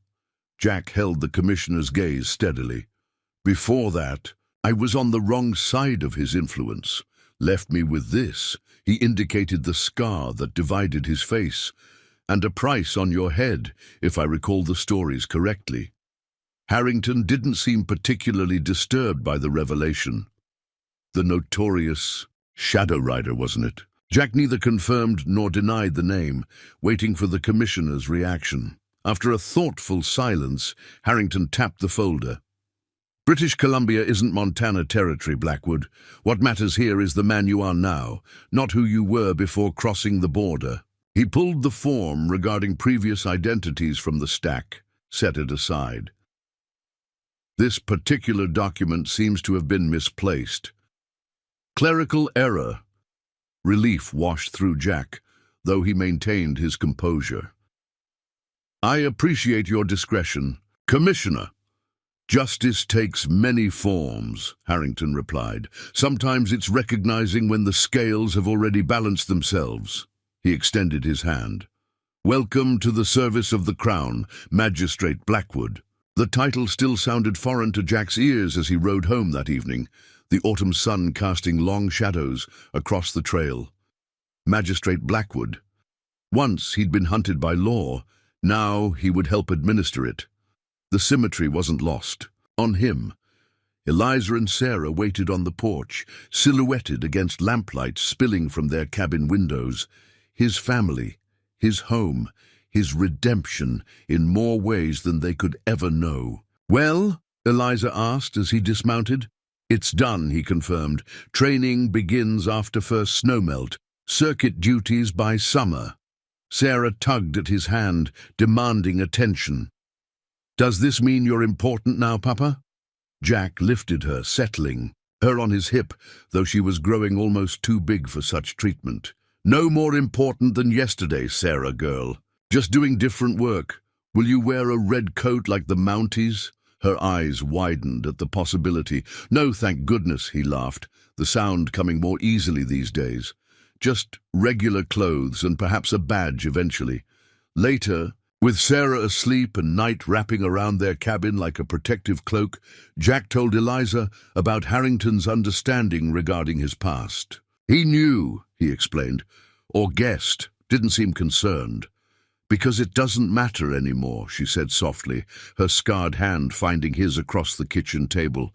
S1: Jack held the commissioner's gaze steadily. "Before that, I was on the wrong side of his influence. Left me with this." He indicated the scar that divided his face. "And a price on your head, if I recall the stories correctly." Harrington didn't seem particularly disturbed by the revelation. The notorious Shadow Rider, wasn't it? Jack neither confirmed nor denied the name, waiting for the commissioner's reaction. After a thoughtful silence, Harrington tapped the folder. "British Columbia isn't Montana Territory, Blackwood. What matters here is the man you are now, not who you were before crossing the border." He pulled the form regarding previous identities from the stack, set it aside. "This particular document seems to have been misplaced." "Clerical error." Relief washed through Jack, though he maintained his composure. "I appreciate your discretion, Commissioner." "Justice takes many forms," Harrington replied. "Sometimes it's recognizing when the scales have already balanced themselves." He extended his hand. "Welcome to the service of the Crown, Magistrate Blackwood." The title still sounded foreign to Jack's ears as he rode home that evening, the autumn sun casting long shadows across the trail. Magistrate Blackwood. Once he'd been hunted by law, now he would help administer it. The symmetry wasn't lost. On him. Eliza and Sarah waited on the porch, silhouetted against lamplight spilling from their cabin windows. His family, his home, his redemption in more ways than they could ever know. "Well?" Eliza asked as he dismounted. "It's done," he confirmed. "Training begins after first snowmelt. Circuit duties by summer." Sarah tugged at his hand, demanding attention. "Does this mean you're important now, Papa?" Jack lifted her, settling her on his hip, though she was growing almost too big for such treatment. "No more important than yesterday, Sarah girl. Just doing different work. Will you wear a red coat like the Mounties?" Her eyes widened at the possibility. "No, thank goodness," he laughed, the sound coming more easily these days. "Just regular clothes and perhaps a badge eventually. Later, with Sarah asleep and night wrapping around their cabin like a protective cloak, Jack told Eliza about Harrington's understanding regarding his past. He knew, he explained, or guessed, didn't seem concerned. "Because it doesn't matter anymore," she said softly, her scarred hand finding his across the kitchen table.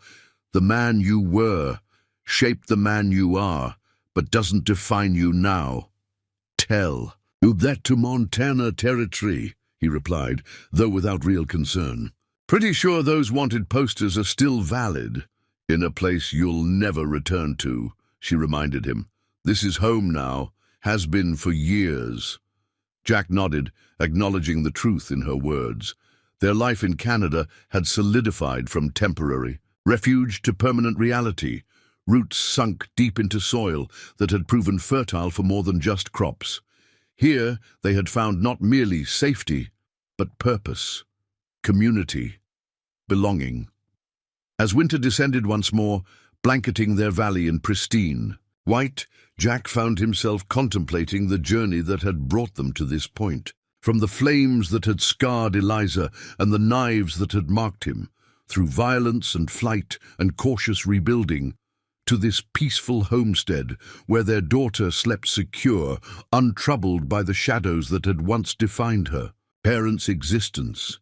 S1: "The man you were shaped the man you are, but doesn't define you now." "Tell you that to Montana Territory," he replied, though without real concern. "Pretty sure those wanted posters are still valid." "In a place you'll never return to," she reminded him. "This is home now, has been for years." Jack nodded, acknowledging the truth in her words. Their life in Canada had solidified from temporary refuge to permanent reality, roots sunk deep into soil that had proven fertile for more than just crops. Here they had found not merely safety, but purpose, community, belonging. As winter descended once more, blanketing their valley in pristine white, Jack found himself contemplating the journey that had brought them to this point. From the flames that had scarred Eliza and the knives that had marked him, through violence and flight and cautious rebuilding, to this peaceful homestead where their daughter slept secure, untroubled by the shadows that had once defined her parents' existence.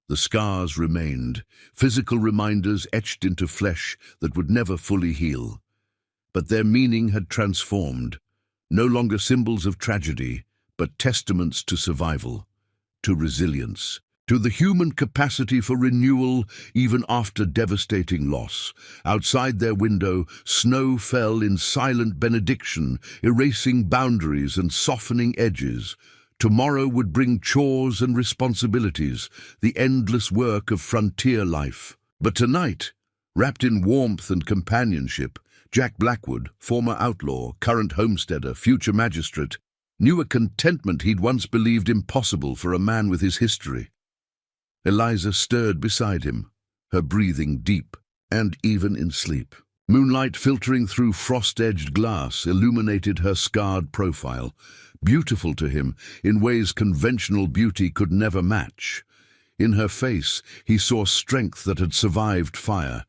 S1: The scars remained, physical reminders etched into flesh that would never fully heal. But their meaning had transformed, no longer symbols of tragedy, but testaments to survival, to resilience, to the human capacity for renewal even after devastating loss. Outside their window, snow fell in silent benediction, erasing boundaries and softening edges. Tomorrow would bring chores and responsibilities, the endless work of frontier life. But tonight, wrapped in warmth and companionship, Jack Blackwood, former outlaw, current homesteader, future magistrate, knew a contentment he'd once believed impossible for a man with his history. Eliza stirred beside him, her breathing deep and even in sleep. Moonlight filtering through frost-edged glass illuminated her scarred profile, beautiful to him in ways conventional beauty could never match. In her face, he saw strength that had survived fire.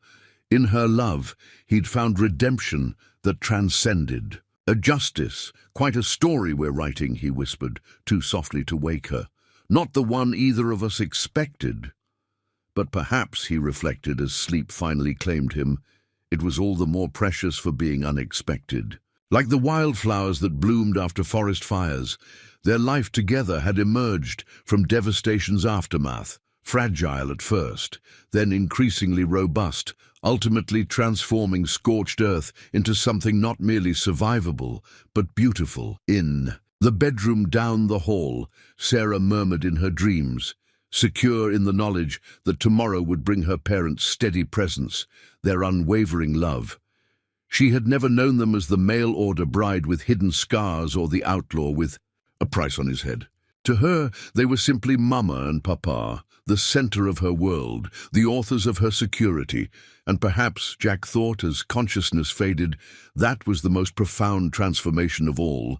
S1: In her love, he'd found redemption that transcended. A justice, quite a story we're writing, he whispered, too softly to wake her. Not the one either of us expected. But perhaps, he reflected as sleep finally claimed him, it was all the more precious for being unexpected. Like the wildflowers that bloomed after forest fires, their life together had emerged from devastation's aftermath, fragile at first, then increasingly robust, ultimately transforming scorched earth into something not merely survivable, but beautiful. In the bedroom down the hall, Sarah murmured in her dreams, secure in the knowledge that tomorrow would bring her parents' steady presence, their unwavering love. She had never known them as the mail-order bride with hidden scars or the outlaw with a price on his head. To her, they were simply Mama and Papa, the center of her world, the authors of her security, and perhaps, Jack thought as consciousness faded, that was the most profound transformation of all,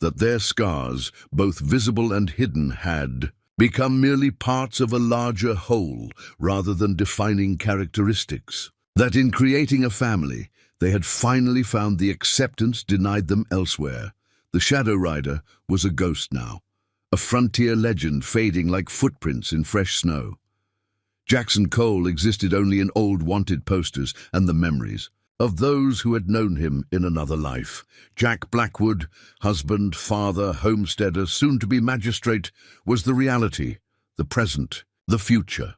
S1: that their scars, both visible and hidden, had become merely parts of a larger whole rather than defining characteristics. That in creating a family, they had finally found the acceptance denied them elsewhere. The Shadow Rider was a ghost now, a frontier legend fading like footprints in fresh snow. Jackson Cole existed only in old wanted posters and the memories of those who had known him in another life. Jack Blackwood, husband, father, homesteader, soon-to-be magistrate, was the reality, the present, the future.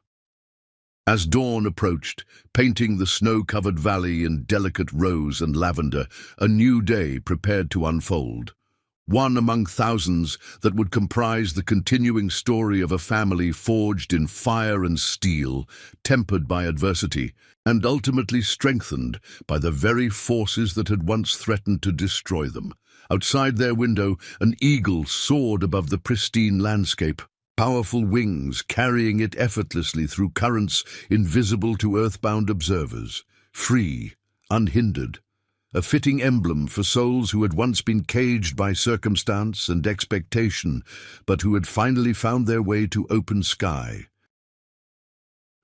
S1: As dawn approached, painting the snow-covered valley in delicate rose and lavender, a new day prepared to unfold. One among thousands that would comprise the continuing story of a family forged in fire and steel, tempered by adversity, and ultimately strengthened by the very forces that had once threatened to destroy them. Outside their window, an eagle soared above the pristine landscape, powerful wings carrying it effortlessly through currents invisible to earthbound observers, free, unhindered. A fitting emblem for souls who had once been caged by circumstance and expectation, but who had finally found their way to open sky.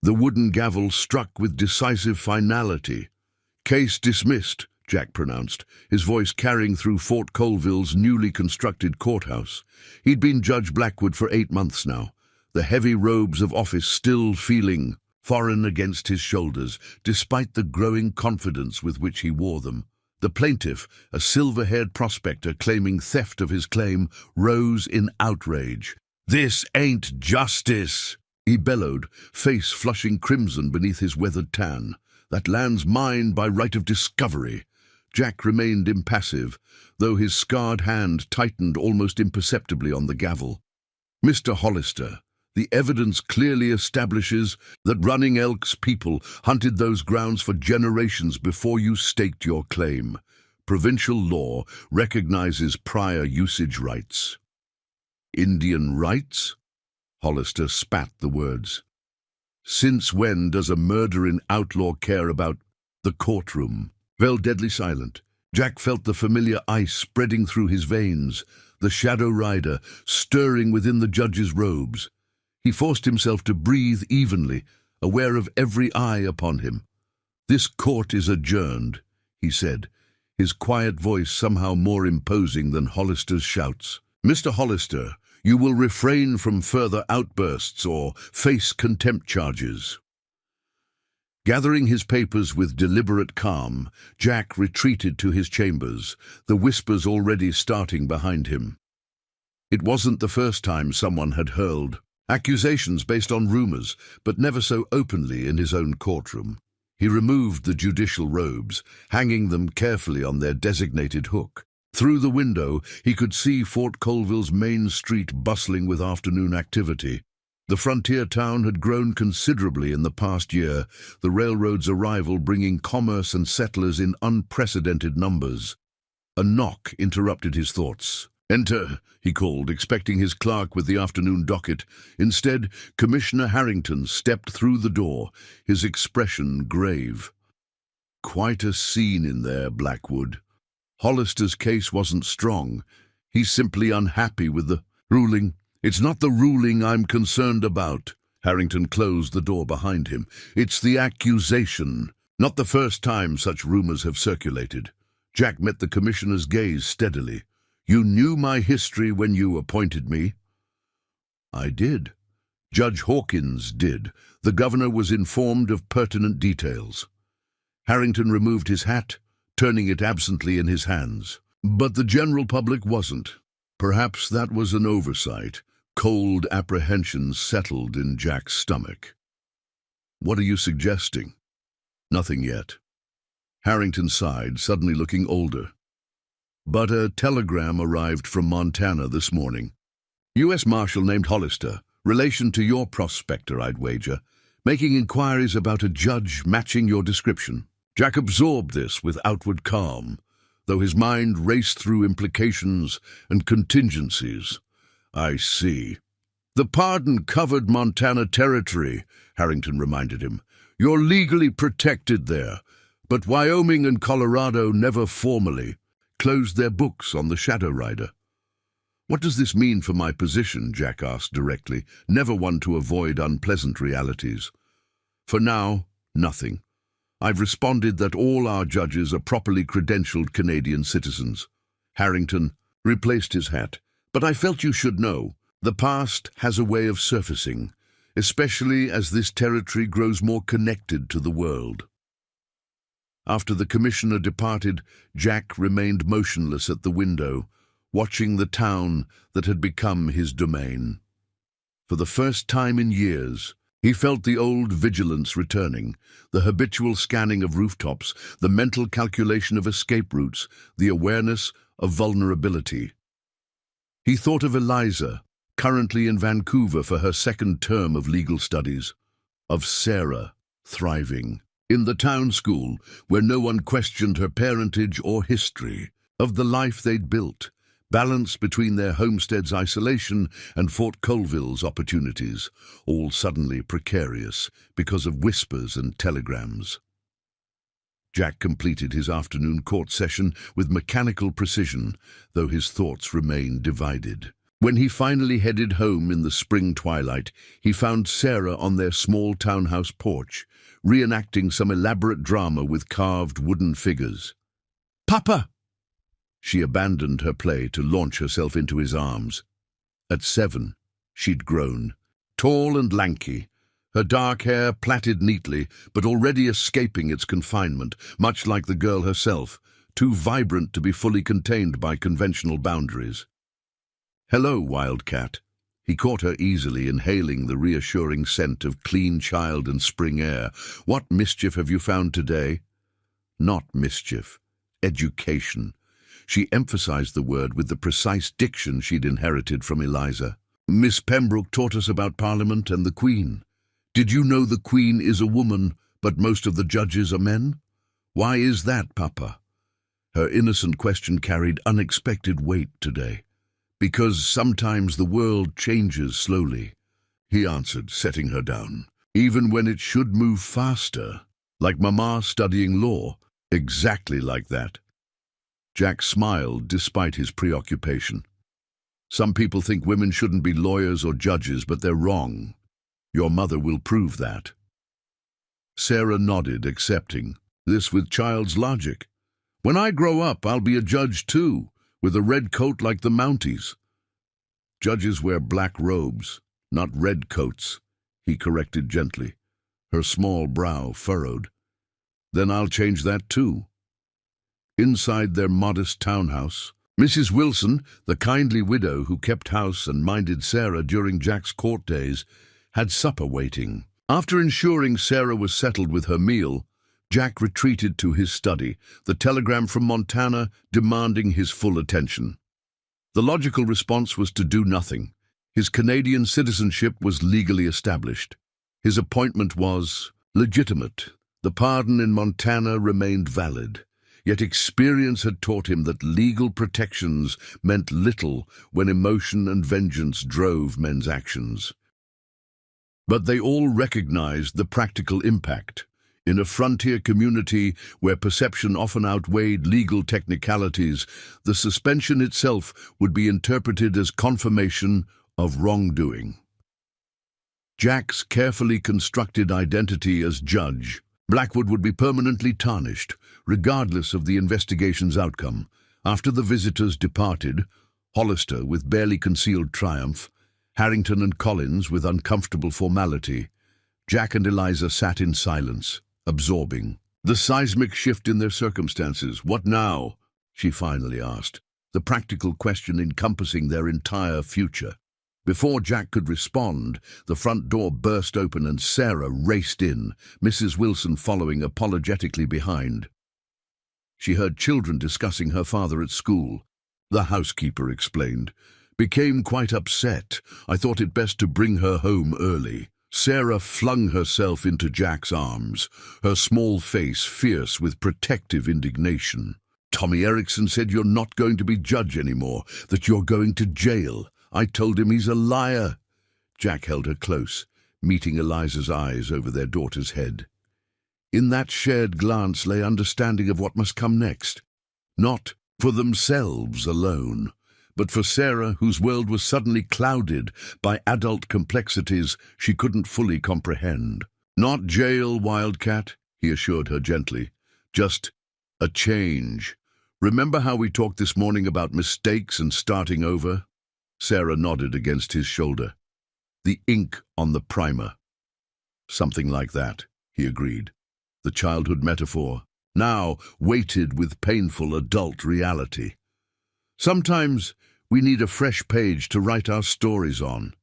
S1: The wooden gavel struck with decisive finality. "Case dismissed," Jack pronounced, his voice carrying through Fort Colville's newly constructed courthouse. He'd been Judge Blackwood for 8 months now, the heavy robes of office still feeling foreign against his shoulders, despite the growing confidence with which he wore them. The plaintiff, a silver-haired prospector claiming theft of his claim, rose in outrage. "This ain't justice," he bellowed, face flushing crimson beneath his weathered tan. "That land's mine by right of discovery." Jack remained impassive, though his scarred hand tightened almost imperceptibly on the gavel. "Mr. Hollister," The evidence clearly establishes that Running Elk's people hunted those grounds for generations before you staked your claim. Provincial law recognizes prior usage rights. Indian rights? Hollister spat the words. Since when does a murder in Outlaw care about the courtroom? Fell deadly silent. Jack felt the familiar ice spreading through his veins, the shadow rider stirring within the judge's robes. He forced himself to breathe evenly, aware of every eye upon him. "This court is adjourned," he said, his quiet voice somehow more imposing than Hollister's shouts. "Mr. Hollister, you will refrain from further outbursts or face contempt charges." Gathering his papers with deliberate calm, Jack retreated to his chambers, the whispers already starting behind him. It wasn't the first time someone had hurled accusations based on rumors, but never so openly in his own courtroom. He removed the judicial robes, hanging them carefully on their designated hook. Through the window, he could see Fort Colville's main street bustling with afternoon activity. The frontier town had grown considerably in the past year, the railroad's arrival bringing commerce and settlers in unprecedented numbers. A knock interrupted his thoughts. "Enter," he called, expecting his clerk with the afternoon docket. Instead, Commissioner Harrington stepped through the door, his expression grave. "Quite a scene in there, Blackwood. Hollister's case wasn't strong. He's simply unhappy with the ruling." "It's not the ruling I'm concerned about." Harrington closed the door behind him. "It's the accusation. Not the first time such rumors have circulated." Jack met the commissioner's gaze steadily. "You knew my history when you appointed me?" "I did. Judge Hawkins did. The governor was informed of pertinent details." Harrington removed his hat, turning it absently in his hands. "But the general public wasn't. Perhaps that was an oversight." Cold apprehension settled in Jack's stomach. "What are you suggesting?" "Nothing yet." Harrington sighed, suddenly looking older. "But a telegram arrived from Montana this morning. U.S. Marshal named Hollister, relation to your prospector, I'd wager, making inquiries about a judge matching your description." Jack absorbed this with outward calm, though his mind raced through implications and contingencies. "I see." "The pardon covered Montana territory," Harrington reminded him. "You're legally protected there, but Wyoming and Colorado never formally closed their books on the Shadow Rider." "What does this mean for my position?" Jack asked directly, never one to avoid unpleasant realities. "For now, nothing. I've responded that all our judges are properly credentialed Canadian citizens." Harrington replaced his hat. "But I felt you should know. The past has a way of surfacing, especially as this territory grows more connected to the world." After the commissioner departed, Jack remained motionless at the window, watching the town that had become his domain. For the first time in years, he felt the old vigilance returning, the habitual scanning of rooftops, the mental calculation of escape routes, the awareness of vulnerability. He thought of Eliza, currently in Vancouver for her second term of legal studies, of Sarah, thriving in the town school where no one questioned her parentage or history, of the life they'd built, balanced between their homestead's isolation and Fort Colville's opportunities, all suddenly precarious because of whispers and telegrams. Jack completed his afternoon court session with mechanical precision, though his thoughts remained divided. When he finally headed home in the spring twilight, he found Sarah on their small townhouse porch, reenacting some elaborate drama with carved wooden figures. "Papa!" She abandoned her play to launch herself into his arms. At 7, she'd grown, tall and lanky, her dark hair plaited neatly, but already escaping its confinement, much like the girl herself, too vibrant to be fully contained by conventional boundaries. "Hello, Wildcat." He caught her easily, inhaling the reassuring scent of clean child and spring air. "What mischief have you found today?" "Not mischief. Education." She emphasized the word with the precise diction she'd inherited from Eliza. Miss Pembroke taught us about Parliament and the Queen. Did you know the Queen is a woman, but most of the judges are men? Why is that, Papa? Her innocent question carried unexpected weight today. Because sometimes the world changes slowly, he answered, setting her down. Even when it should move faster, like Mama studying law, exactly like that. Jack smiled despite his preoccupation. Some people think women shouldn't be lawyers or judges, but they're wrong. Your mother will prove that. Sarah nodded, accepting this with child's logic. When I grow up, I'll be a judge too, with a red coat like the Mounties. Judges wear black robes, not red coats, he corrected gently, her small brow furrowed. Then I'll change that too. Inside their modest townhouse, Mrs. Wilson, the kindly widow who kept house and minded Sarah during Jack's court days, had supper waiting. After ensuring Sarah was settled with her meal, Jack retreated to his study, the telegram from Montana demanding his full attention. The logical response was to do nothing. His Canadian citizenship was legally established. His appointment was legitimate. The pardon in Montana remained valid. Yet experience had taught him that legal protections meant little when emotion and vengeance drove men's actions. But they all recognized the practical impact. In a frontier community where perception often outweighed legal technicalities, the suspension itself would be interpreted as confirmation of wrongdoing. Jack's carefully constructed identity as judge, Blackwood, would be permanently tarnished, regardless of the investigation's outcome. After the visitors departed, Hollister with barely concealed triumph, Harrington and Collins with uncomfortable formality, Jack and Eliza sat in silence, absorbing the seismic shift in their circumstances. What now? She finally asked, the practical question encompassing their entire future. Before Jack could respond, the front door burst open and Sarah raced in, Mrs. Wilson following apologetically behind. She heard children discussing her father at school. The housekeeper explained. Became quite upset. I thought it best to bring her home early. Sarah flung herself into Jack's arms, her small face fierce with protective indignation. Tommy Erickson said you're not going to be judge anymore, that you're going to jail. I told him he's a liar. Jack held her close, meeting Eliza's eyes over their daughter's head. In that shared glance lay understanding of what must come next. Not for themselves alone, but for Sarah, whose world was suddenly clouded by adult complexities she couldn't fully comprehend. Not jail, Wildcat, he assured her gently. Just a change. Remember how we talked this morning about mistakes and starting over? Sarah nodded against his shoulder. The ink on the primer. Something like that, he agreed. The childhood metaphor, now weighted with painful adult reality. Sometimes we need a fresh page to write our stories on.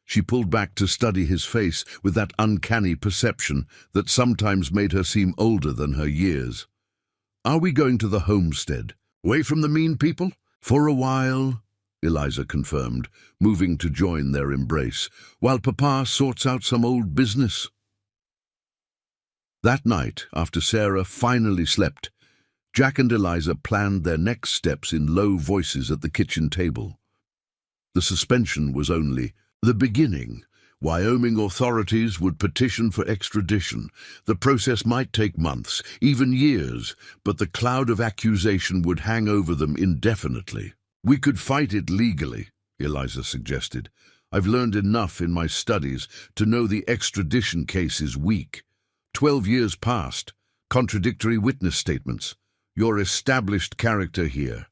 S1: She pulled back to study his face with that uncanny perception that sometimes made her seem older than her years. Are we going to the homestead? Away from the mean people? For a while, Eliza confirmed, moving to join their embrace, while Papa sorts out some old business. That night, after Sarah finally slept, Jack and Eliza planned their next steps in low voices at the kitchen table. The suspension was only the beginning. Wyoming authorities would petition for extradition. The process might take months, even years, but the cloud of accusation would hang over them indefinitely. We could fight it legally, Eliza suggested. I've learned enough in my studies to know the extradition case is weak. 12 years passed, contradictory witness statements. Your established character here.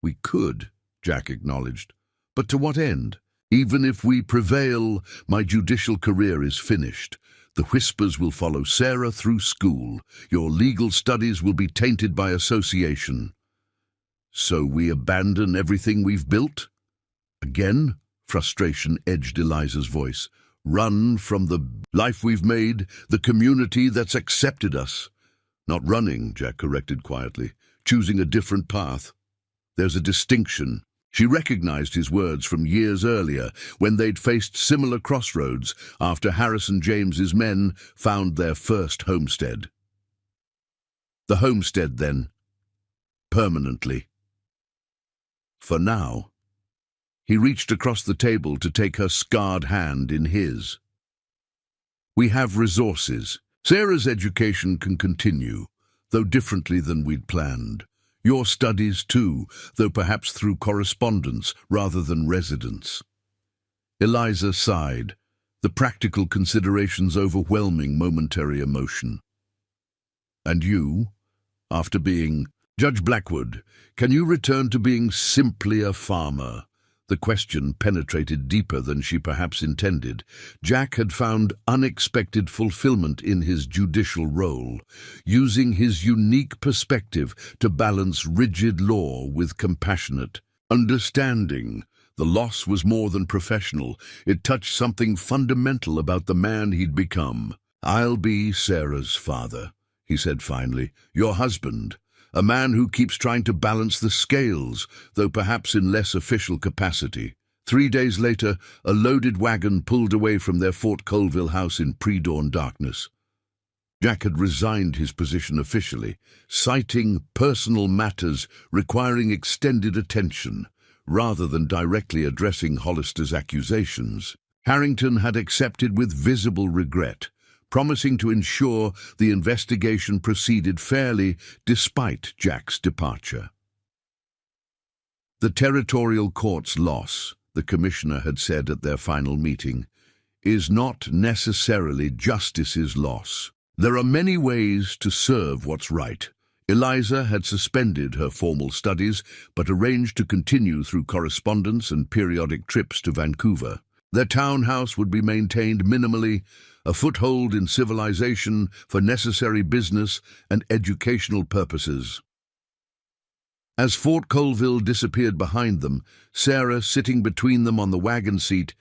S1: We could, Jack acknowledged. But to what end? Even if we prevail, my judicial career is finished. The whispers will follow Sarah through school. Your legal studies will be tainted by association. So we abandon everything we've built? Again, frustration edged Eliza's voice. Run from the life we've made, the community that's accepted us. Not running, Jack corrected quietly, choosing a different path. There's a distinction. She recognized his words from years earlier when they'd faced similar crossroads after Harrison James's men found their first homestead. The homestead, then, permanently. For now. He reached across the table to take her scarred hand in his. We have resources. Sarah's education can continue, though differently than we'd planned. Your studies too, though perhaps through correspondence rather than residence. Eliza sighed, the practical considerations overwhelming momentary emotion. And you, after being... Judge Blackwood, can you return to being simply a farmer? The question penetrated deeper than she perhaps intended. Jack had found unexpected fulfillment in his judicial role, using his unique perspective to balance rigid law with compassionate understanding. The loss was more than professional. It touched something fundamental about the man he'd become. I'll be Sarah's father, he said finally, your husband. A man who keeps trying to balance the scales, though perhaps in less official capacity. 3 days later, a loaded wagon pulled away from their Fort Colville house in pre-dawn darkness. Jack had resigned his position officially, citing personal matters requiring extended attention, rather than directly addressing Hollister's accusations. Harrington had accepted with visible regret, promising to ensure the investigation proceeded fairly despite Jack's departure. The territorial court's loss, the commissioner had said at their final meeting, is not necessarily justice's loss. There are many ways to serve what's right. Eliza had suspended her formal studies, but arranged to continue through correspondence and periodic trips to Vancouver. Their townhouse would be maintained minimally, a foothold in civilization for necessary business and educational purposes. As Fort Colville disappeared behind them, Sarah sitting between them on the wagon seat,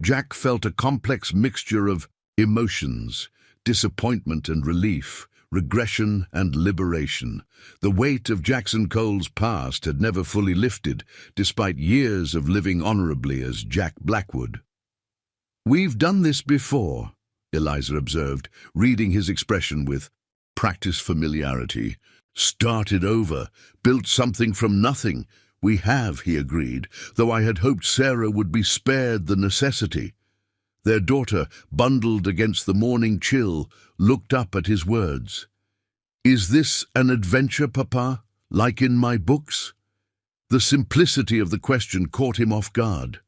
S1: Jack felt a complex mixture of emotions, disappointment and relief, regression and liberation. The weight of Jackson Cole's past had never fully lifted, despite years of living honorably as Jack Blackwood. We've done this before, Eliza observed, reading his expression with practiced familiarity. Started over, built something from nothing. We have, he agreed, though I had hoped Sarah would be spared the necessity. Their daughter, bundled against the morning chill, looked up at his words. Is this an adventure, Papa, like in my books? The simplicity of the question caught him off guard.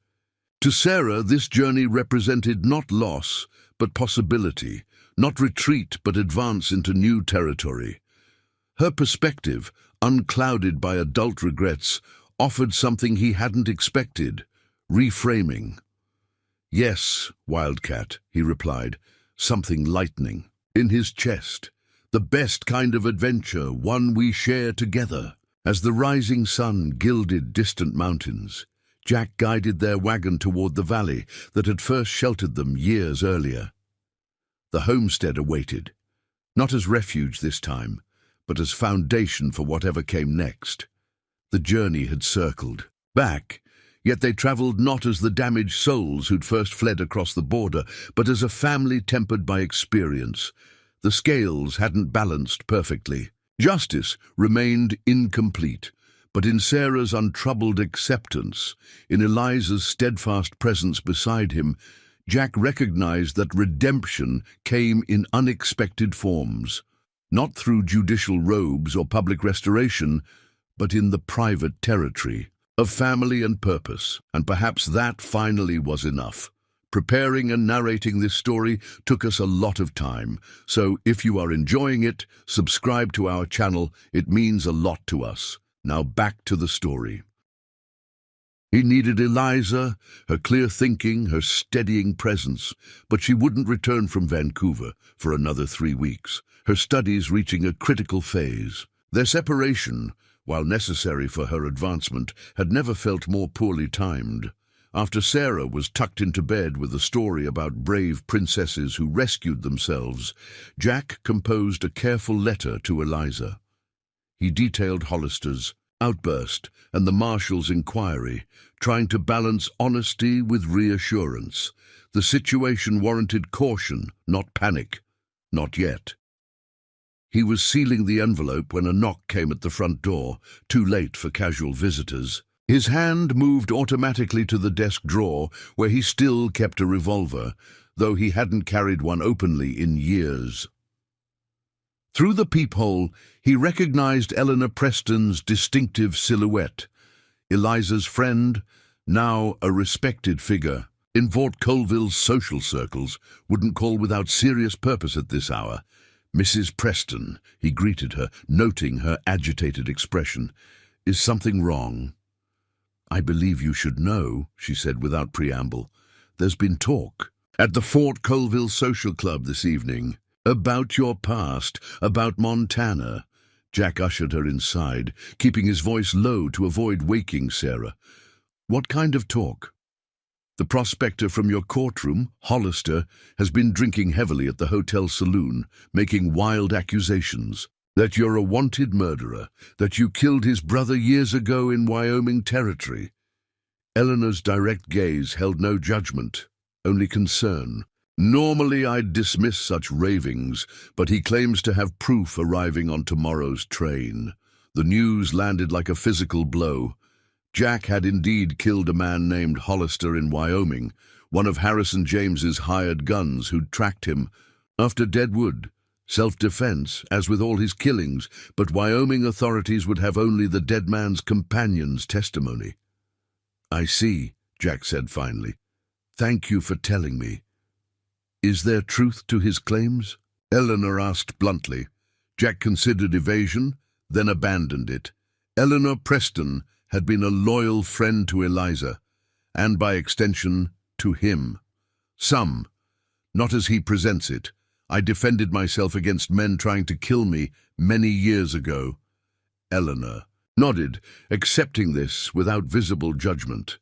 S1: To Sarah, this journey represented not loss, but possibility, not retreat, but advance into new territory. Her perspective, unclouded by adult regrets, offered something he hadn't expected, reframing. Yes, Wildcat, he replied, something lightening. In his chest, the best kind of adventure, one we share together. As the rising sun gilded distant mountains, Jack guided their wagon toward the valley that had first sheltered them years earlier. The homestead awaited, not as refuge this time, but as foundation for whatever came next. The journey had circled back, yet they traveled not as the damaged souls who'd first fled across the border, but as a family tempered by experience. The scales hadn't balanced perfectly. Justice remained incomplete, but in Sarah's untroubled acceptance, in Eliza's steadfast presence beside him, Jack recognized that redemption came in unexpected forms, not through judicial robes or public restoration, but in the private territory of family and purpose, and perhaps that finally was enough. Preparing and narrating this story took us a lot of time, so if you are enjoying it, subscribe to our channel. It means a lot to us. Now back to the story. He needed Eliza, her clear thinking, her steadying presence, but she wouldn't return from Vancouver for another 3 weeks, her studies reaching a critical phase. Their separation, while necessary for her advancement, had never felt more poorly timed. After Sarah was tucked into bed with a story about brave princesses who rescued themselves, Jack composed a careful letter to Eliza. He detailed Hollister's outburst and the marshal's inquiry, trying to balance honesty with reassurance. The situation warranted caution, not panic. Not yet. He was sealing the envelope when a knock came at the front door, too late for casual visitors. His hand moved automatically to the desk drawer, where he still kept a revolver, though he hadn't carried one openly in years. Through the peephole, he recognized Eleanor Preston's distinctive silhouette. Eliza's friend, now a respected figure, in Fort Colville's social circles, wouldn't call without serious purpose at this hour. "Mrs. Preston," he greeted her, noting her agitated expression. "Is something wrong?" "I believe you should know," she said without preamble. "There's been talk at the Fort Colville Social Club this evening. About your past, about Montana." Jack ushered her inside, keeping his voice low to avoid waking Sarah. "What kind of talk?" "The prospector from your courtroom, Hollister, has been drinking heavily at the hotel saloon, making wild accusations. That you're a wanted murderer, that you killed his brother years ago in Wyoming territory." Eleanor's direct gaze held no judgment, only concern. "Normally I'd dismiss such ravings, but he claims to have proof arriving on tomorrow's train." The news landed like a physical blow. Jack had indeed killed a man named Hollister in Wyoming, one of Harrison James's hired guns who'd tracked him. After Deadwood, self-defense, as with all his killings, but Wyoming authorities would have only the dead man's companion's testimony. "I see," Jack said finally. "Thank you for telling me. Is there truth to his claims?" Eleanor asked bluntly. Jack considered evasion, then abandoned it. Eleanor Preston had been a loyal friend to Eliza, and by extension, to him. "Some. Not as he presents it. I defended myself against men trying to kill me many years ago." Eleanor nodded, accepting this without visible judgment.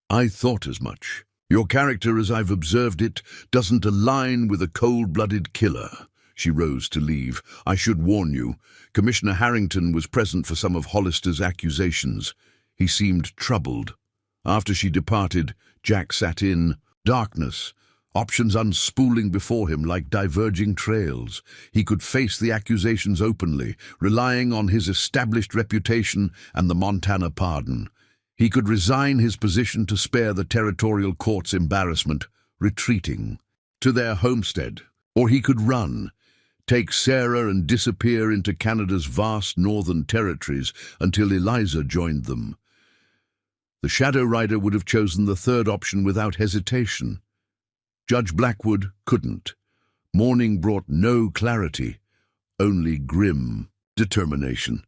S1: "I thought as much. Your character, as I've observed it, doesn't align with a cold-blooded killer." She rose to leave. "I should warn you, Commissioner Harrington was present for some of Hollister's accusations. He seemed troubled." After she departed, Jack sat in darkness, options unspooling before him like diverging trails. He could face the accusations openly, relying on his established reputation and the Montana pardon. He could resign his position to spare the territorial court's embarrassment, retreating to their homestead. Or he could run, take Sarah and disappear into Canada's vast northern territories until Eliza joined them. The Shadow Rider would have chosen the third option without hesitation. Judge Blackwood couldn't. Morning brought no clarity, only grim determination.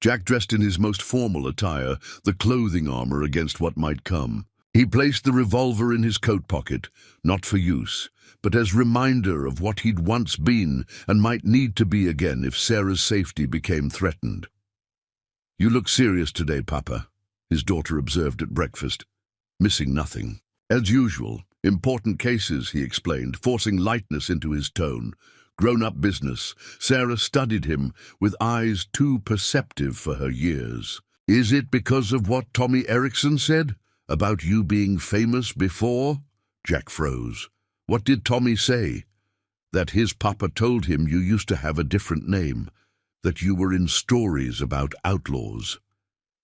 S1: Jack dressed in his most formal attire, the clothing armor against what might come. He placed the revolver in his coat pocket, not for use, but as reminder of what he'd once been and might need to be again if Sarah's safety became threatened. "You look serious today, Papa," his daughter observed at breakfast. "Missing nothing." "As usual. Important cases," he explained, forcing lightness into his tone. "Grown-up business." Sarah studied him with eyes too perceptive for her years. "Is it because of what Tommy Erickson said? About you being famous before?" Jack froze. "What did Tommy say?" "That his papa told him you used to have a different name, that you were in stories about outlaws."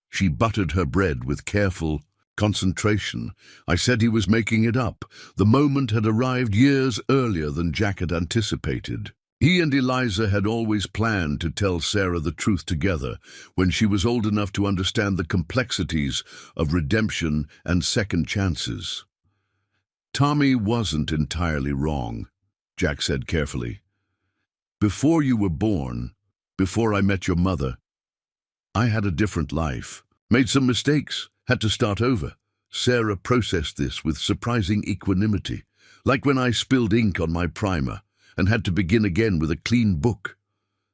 S1: She buttered her bread with careful concentration. "I said he was making it up." The moment had arrived years earlier than Jack had anticipated. He and Eliza had always planned to tell Sarah the truth together when she was old enough to understand the complexities of redemption and second chances. "Tommy wasn't entirely wrong," Jack said carefully. "Before you were born, before I met your mother, I had a different life. Made some mistakes, had to start over." Sarah processed this with surprising equanimity, like when I spilled ink on my primer and had to begin again with a clean book.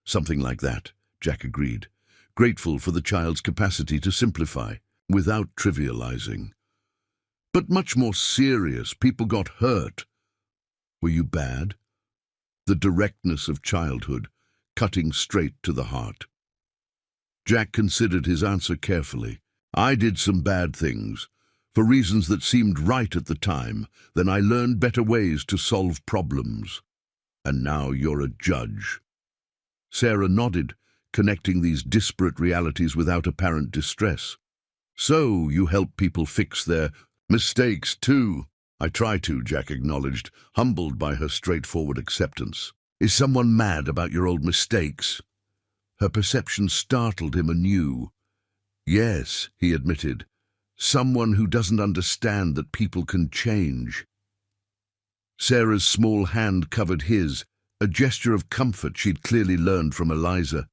S1: "Something like that," Jack agreed, grateful for the child's capacity to simplify without trivializing. "But much more serious. People got hurt." "Were you bad?" The directness of childhood, cutting straight to the heart. Jack considered his answer carefully. I did some bad things, for reasons that seemed right at the time. Then I learned better ways to solve problems. And now you're a judge. Sarah nodded, connecting these disparate realities without apparent distress. So you help people fix their mistakes too? I try to, Jack acknowledged, humbled by her straightforward acceptance. Is someone mad about your old mistakes? Her perception startled him anew. Yes, he admitted. Someone who doesn't understand that people can change. Sarah's small hand covered his, a gesture of comfort she'd clearly learned from Eliza.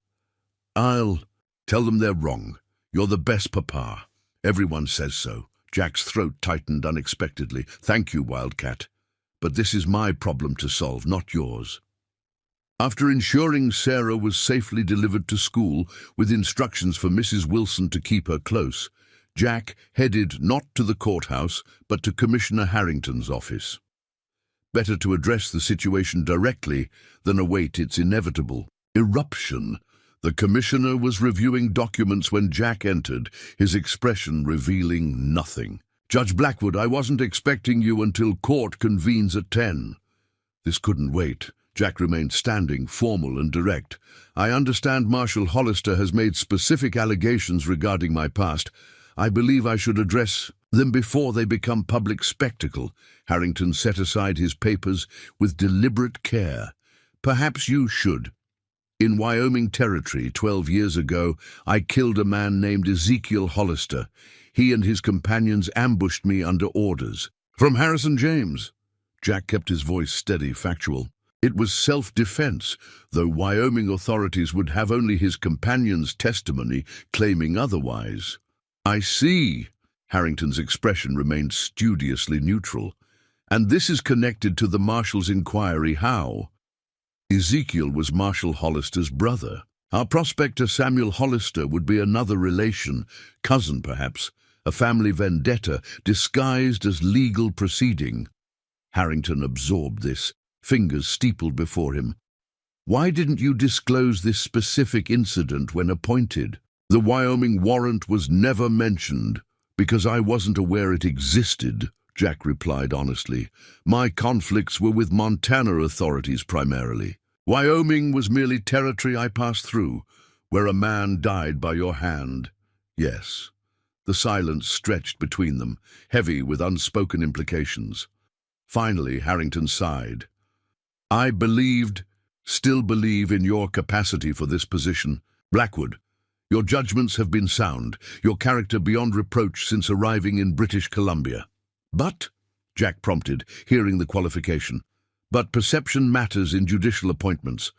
S1: I'll tell them they're wrong. You're the best papa. Everyone says so. Jack's throat tightened unexpectedly. Thank you, Wildcat. But this is my problem to solve, not yours. After ensuring Sarah was safely delivered to school with instructions for Mrs. Wilson to keep her close, Jack headed not to the courthouse, but to Commissioner Harrington's office. Better to address the situation directly than await its inevitable eruption. The commissioner was reviewing documents when Jack entered, his expression revealing nothing. Judge Blackwood, I wasn't expecting you until court convenes at 10. This couldn't wait. Jack remained standing, formal and direct. I understand Marshal Hollister has made specific allegations regarding my past. I believe I should address them before they become public spectacle. Harrington set aside his papers with deliberate care. Perhaps you should. In Wyoming Territory 12 years ago, I killed a man named Ezekiel Hollister. He and his companions ambushed me under orders. From Harrison James. Jack kept his voice steady, factual. It was self-defense, though Wyoming authorities would have only his companion's testimony, claiming otherwise. I see. Harrington's expression remained studiously neutral. And this is connected to the Marshal's inquiry. How? Ezekiel was Marshal Hollister's brother. Our prospector Samuel Hollister would be another relation, cousin perhaps, a family vendetta disguised as legal proceeding. Harrington absorbed this, fingers steepled before him. Why didn't you disclose this specific incident when appointed? The Wyoming warrant was never mentioned, because I wasn't aware it existed, Jack replied honestly. My conflicts were with Montana authorities primarily. Wyoming was merely territory I passed through, where a man died by your hand. Yes. The silence stretched between them, heavy with unspoken implications. Finally, Harrington sighed. I still believe in your capacity for this position. Blackwood, your judgments have been sound, your character beyond reproach since arriving in British Columbia. But, Jack prompted, hearing the qualification, but perception matters in judicial appointments.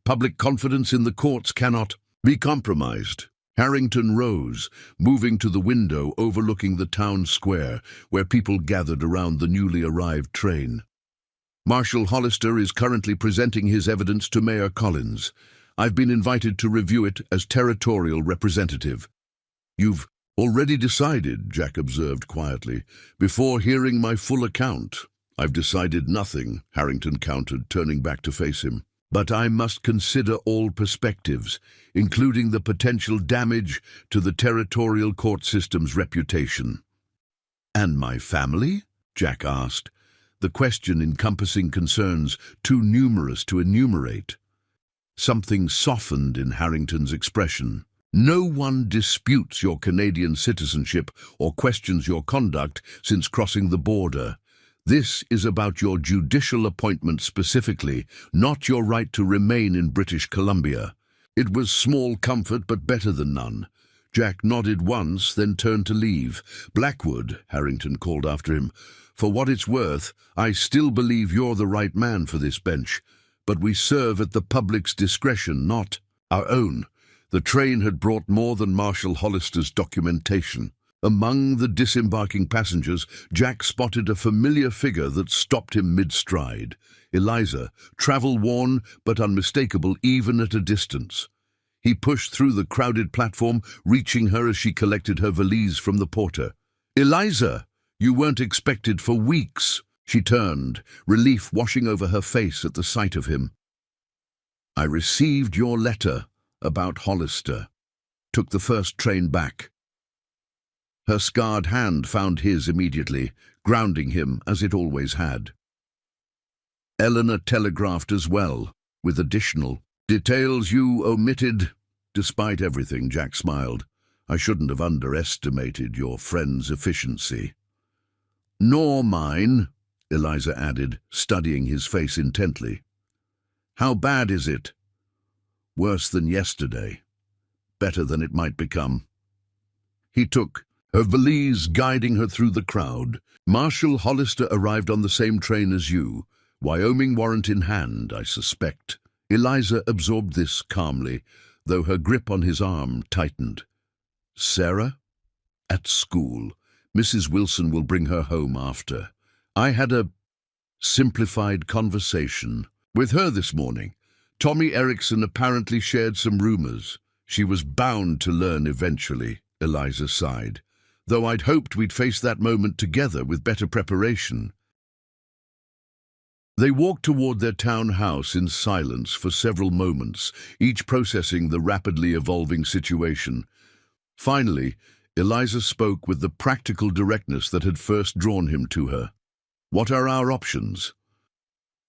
S1: Public confidence in the courts cannot be compromised. Harrington rose, moving to the window overlooking the town square, where people gathered around the newly arrived train. Marshal Hollister is currently presenting his evidence to Mayor Collins. I've been invited to review it as territorial representative. You've already decided, Jack observed quietly, before hearing my full account. I've decided nothing, Harrington countered, turning back to face him. But I must consider all perspectives, including the potential damage to the territorial court system's reputation. And my family? Jack asked, the question encompassing concerns too numerous to enumerate. Something softened in Harrington's expression. No one disputes your Canadian citizenship or questions your conduct since crossing the border. This is about your judicial appointment specifically, not your right to remain in British Columbia. It was small comfort, but better than none. Jack nodded once, then turned to leave. Blackwood, Harrington called after him. For what it's worth, I still believe you're the right man for this bench. But we serve at the public's discretion, not our own. The train had brought more than Marshal Hollister's documentation. Among the disembarking passengers, Jack spotted a familiar figure that stopped him mid-stride. Eliza, travel-worn but unmistakable even at a distance. He pushed through the crowded platform, reaching her as she collected her valise from the porter. Eliza, you weren't expected for weeks. She turned, relief washing over her face at the sight of him. I received your letter about Hollister. took the first train back. Her scarred hand found his immediately, grounding him as it always had. Eleanor telegraphed as well, with additional details you omitted. Despite everything, Jack smiled. I shouldn't have underestimated your friend's efficiency. Nor mine, Eliza added, studying his face intently. How bad is it? Worse than yesterday. Better than it might become. He took her valise, guiding her through the crowd. Marshal Hollister arrived on the same train as you, Wyoming warrant in hand, I suspect. Eliza absorbed this calmly, though her grip on his arm tightened. Sarah? At school. Mrs. Wilson will bring her home after. I had a simplified conversation with her this morning. Tommy Erickson apparently shared some rumors. She was bound to learn eventually, Eliza sighed, though I'd hoped we'd face that moment together with better preparation. They walked toward their townhouse in silence for several moments, each processing the rapidly evolving situation. Finally, Eliza spoke with the practical directness that had first drawn him to her. What are our options?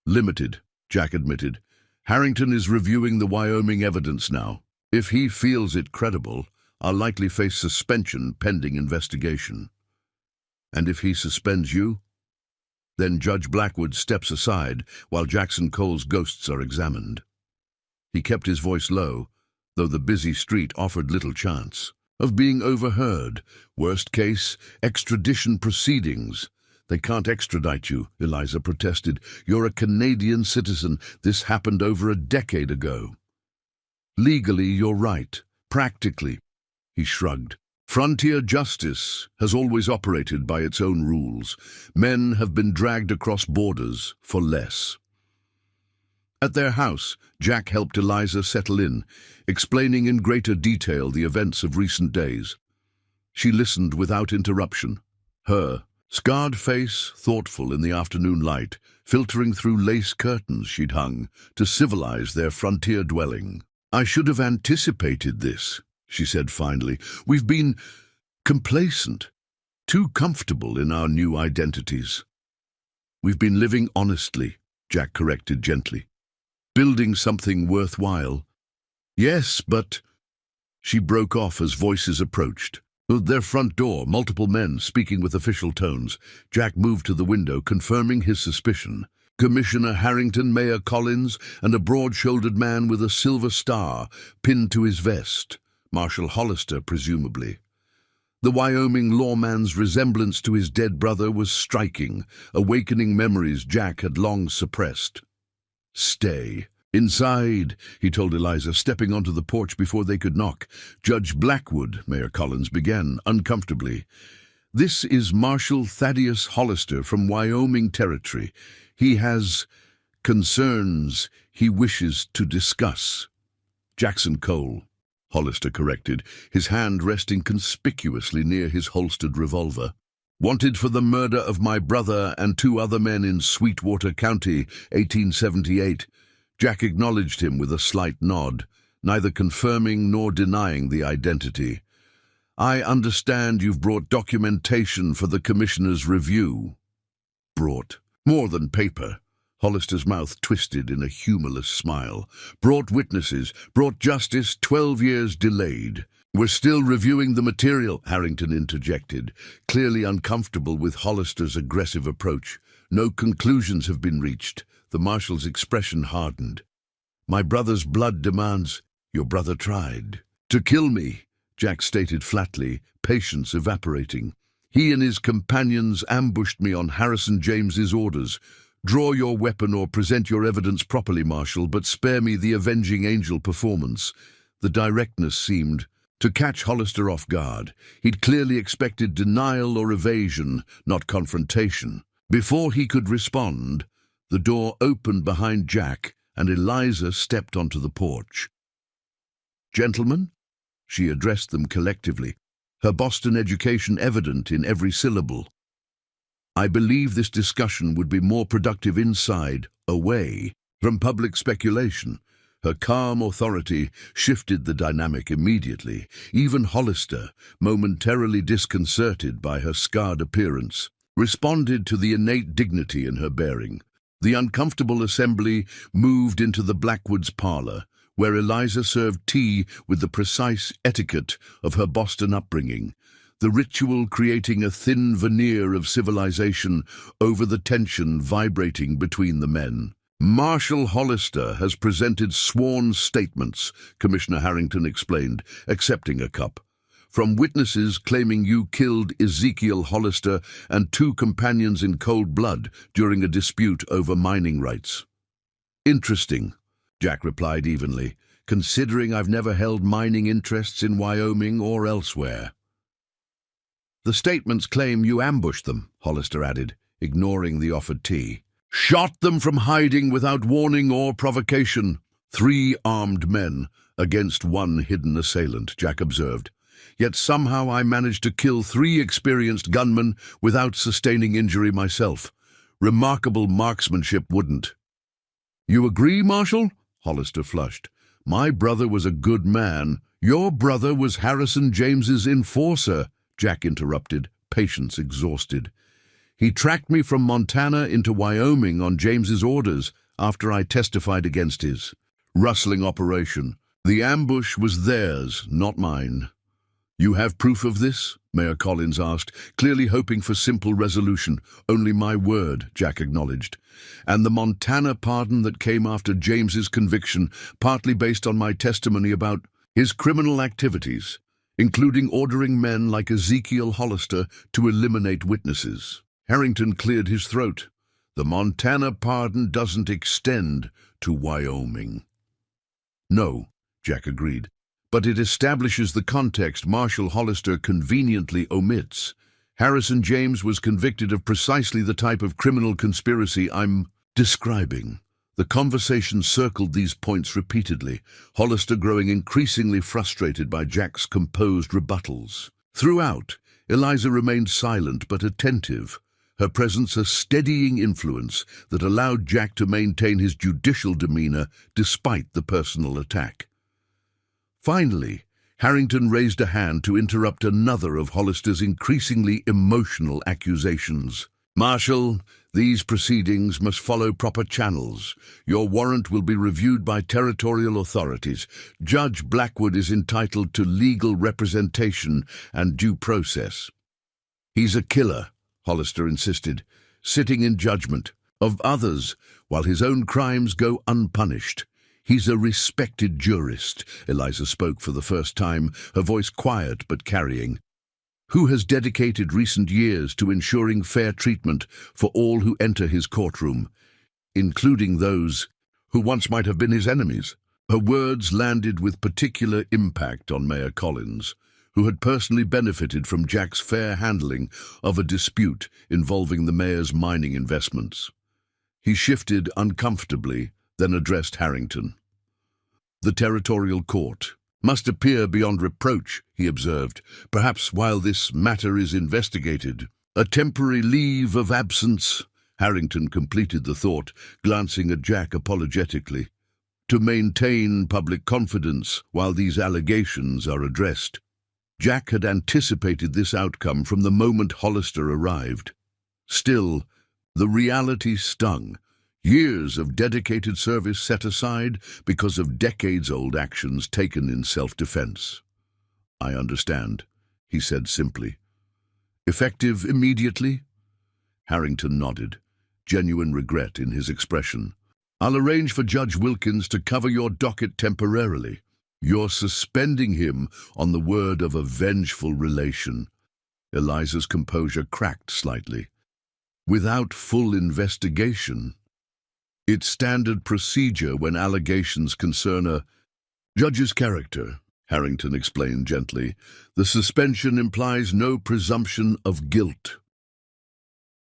S1: Limited, Jack admitted. Harrington is reviewing the Wyoming evidence now. If he feels it credible, I'll likely face suspension pending investigation. And if he suspends you? Then Judge Blackwood steps aside while Jackson Cole's ghosts are examined. He kept his voice low, though the busy street offered little chance of being overheard. Worst case, extradition proceedings. They can't extradite you, Eliza protested. You're a Canadian citizen. This happened over a decade ago. Legally, you're right. Practically, he shrugged. Frontier justice has always operated by its own rules. Men have been dragged across borders for less. At their house, Jack helped Eliza settle in, explaining in greater detail the events of recent days. She listened without interruption, her scarred face thoughtful in the afternoon light, filtering through lace curtains she'd hung to civilize their frontier dwelling. I should have anticipated this, she said finally. We've been complacent, too comfortable in our new identities. We've been living honestly, Jack corrected gently. Building something worthwhile. Yes, but... She broke off as voices approached. At their front door, multiple men speaking with official tones. Jack moved to the window, confirming his suspicion. Commissioner Harrington, Mayor Collins, and a broad-shouldered man with a silver star pinned to his vest. Marshal Hollister, presumably. The Wyoming lawman's resemblance to his dead brother was striking, awakening memories Jack had long suppressed. Stay. Inside, he told Eliza, stepping onto the porch before they could knock. Judge Blackwood, Mayor Collins began, uncomfortably. This is Marshal Thaddeus Hollister from Wyoming Territory. He has concerns he wishes to discuss. Jackson Cole, Hollister corrected, his hand resting conspicuously near his holstered revolver. Wanted for the murder of my brother and 2 other men in Sweetwater County, 1878. Jack acknowledged him with a slight nod, neither confirming nor denying the identity. I understand you've brought documentation for the commissioner's review. Brought more than paper. Hollister's mouth twisted in a humorless smile. Brought witnesses, brought justice, 12 years delayed. We're still reviewing the material, Harrington interjected, clearly uncomfortable with Hollister's aggressive approach. No conclusions have been reached. The marshal's expression hardened. My brother's blood demands. Your brother tried to kill me, Jack stated flatly, patience evaporating. He and his companions ambushed me on Harrison James's orders. Draw your weapon or present your evidence properly, Marshal, but spare me the avenging angel performance. The directness seemed to catch Hollister off guard. He'd clearly expected denial or evasion, not confrontation. Before he could respond, the door opened behind Jack and Eliza stepped onto the porch. Gentlemen, she addressed them collectively, her Boston education evident in every syllable. I believe this discussion would be more productive inside, away from public speculation. Her calm authority shifted the dynamic immediately. Even Hollister, momentarily disconcerted by her scarred appearance, responded to the innate dignity in her bearing. The uncomfortable assembly moved into the Blackwoods parlor, where Eliza served tea with the precise etiquette of her Boston upbringing, the ritual creating a thin veneer of civilization over the tension vibrating between the men. "Marshal Hollister has presented sworn statements," Commissioner Harrington explained, accepting a cup, "from witnesses claiming you killed Ezekiel Hollister and 2 companions in cold blood during a dispute over mining rights." "Interesting," Jack replied evenly, "considering I've never held mining interests in Wyoming or elsewhere." "The statements claim you ambushed them," Hollister added, ignoring the offered tea. "Shot them from hiding without warning or provocation. 3 armed men against 1 hidden assailant," Jack observed. "Yet somehow I managed to kill 3 experienced gunmen without sustaining injury myself. Remarkable marksmanship, wouldn't?" "You agree, Marshal?" Hollister flushed. "My brother was a good man." "Your brother was Harrison James's enforcer," Jack interrupted, patience exhausted. "He tracked me from Montana into Wyoming on James's orders after I testified against his rustling operation. The ambush was theirs, not mine." "You have proof of this?" Mayor Collins asked, clearly hoping for simple resolution. "Only my word," Jack acknowledged. "And the Montana pardon that came after James's conviction, partly based on my testimony about his criminal activities, including ordering men like Ezekiel Hollister to eliminate witnesses." Harrington cleared his throat. "The Montana pardon doesn't extend to Wyoming." "No," Jack agreed, "but it establishes the context Marshal Hollister conveniently omits. Harrison James was convicted of precisely the type of criminal conspiracy I'm describing." The conversation circled these points repeatedly, Hollister growing increasingly frustrated by Jack's composed rebuttals. Throughout, Eliza remained silent but attentive, her presence a steadying influence that allowed Jack to maintain his judicial demeanor despite the personal attack. Finally, Harrington raised a hand to interrupt another of Hollister's increasingly emotional accusations. "Marshal, these proceedings must follow proper channels. Your warrant will be reviewed by territorial authorities. Judge Blackwood is entitled to legal representation and due process." "He's a killer," Hollister insisted, "sitting in judgment of others while his own crimes go unpunished." "He's a respected jurist," Eliza spoke for the first time, her voice quiet but carrying, "who has dedicated recent years to ensuring fair treatment for all who enter his courtroom, including those who once might have been his enemies." Her words landed with particular impact on Mayor Collins, who had personally benefited from Jack's fair handling of a dispute involving the mayor's mining investments. He shifted uncomfortably, then addressed Harrington. "The territorial court must appear beyond reproach," he observed, "perhaps while this matter is investigated." "A temporary leave of absence," Harrington completed the thought, glancing at Jack apologetically, "to maintain public confidence while these allegations are addressed." Jack had anticipated this outcome from the moment Hollister arrived. Still, the reality stung. Years of dedicated service set aside because of decades-old actions taken in self-defense. "I understand," he said simply. "Effective immediately?" Harrington nodded, genuine regret in his expression. "I'll arrange for Judge Wilkins to cover your docket temporarily. You're suspending him on the word of a vengeful relation." Eliza's composure cracked slightly. "Without full investigation." "It's standard procedure when allegations concern a judge's character," Harrington explained gently. "The suspension implies no presumption of guilt."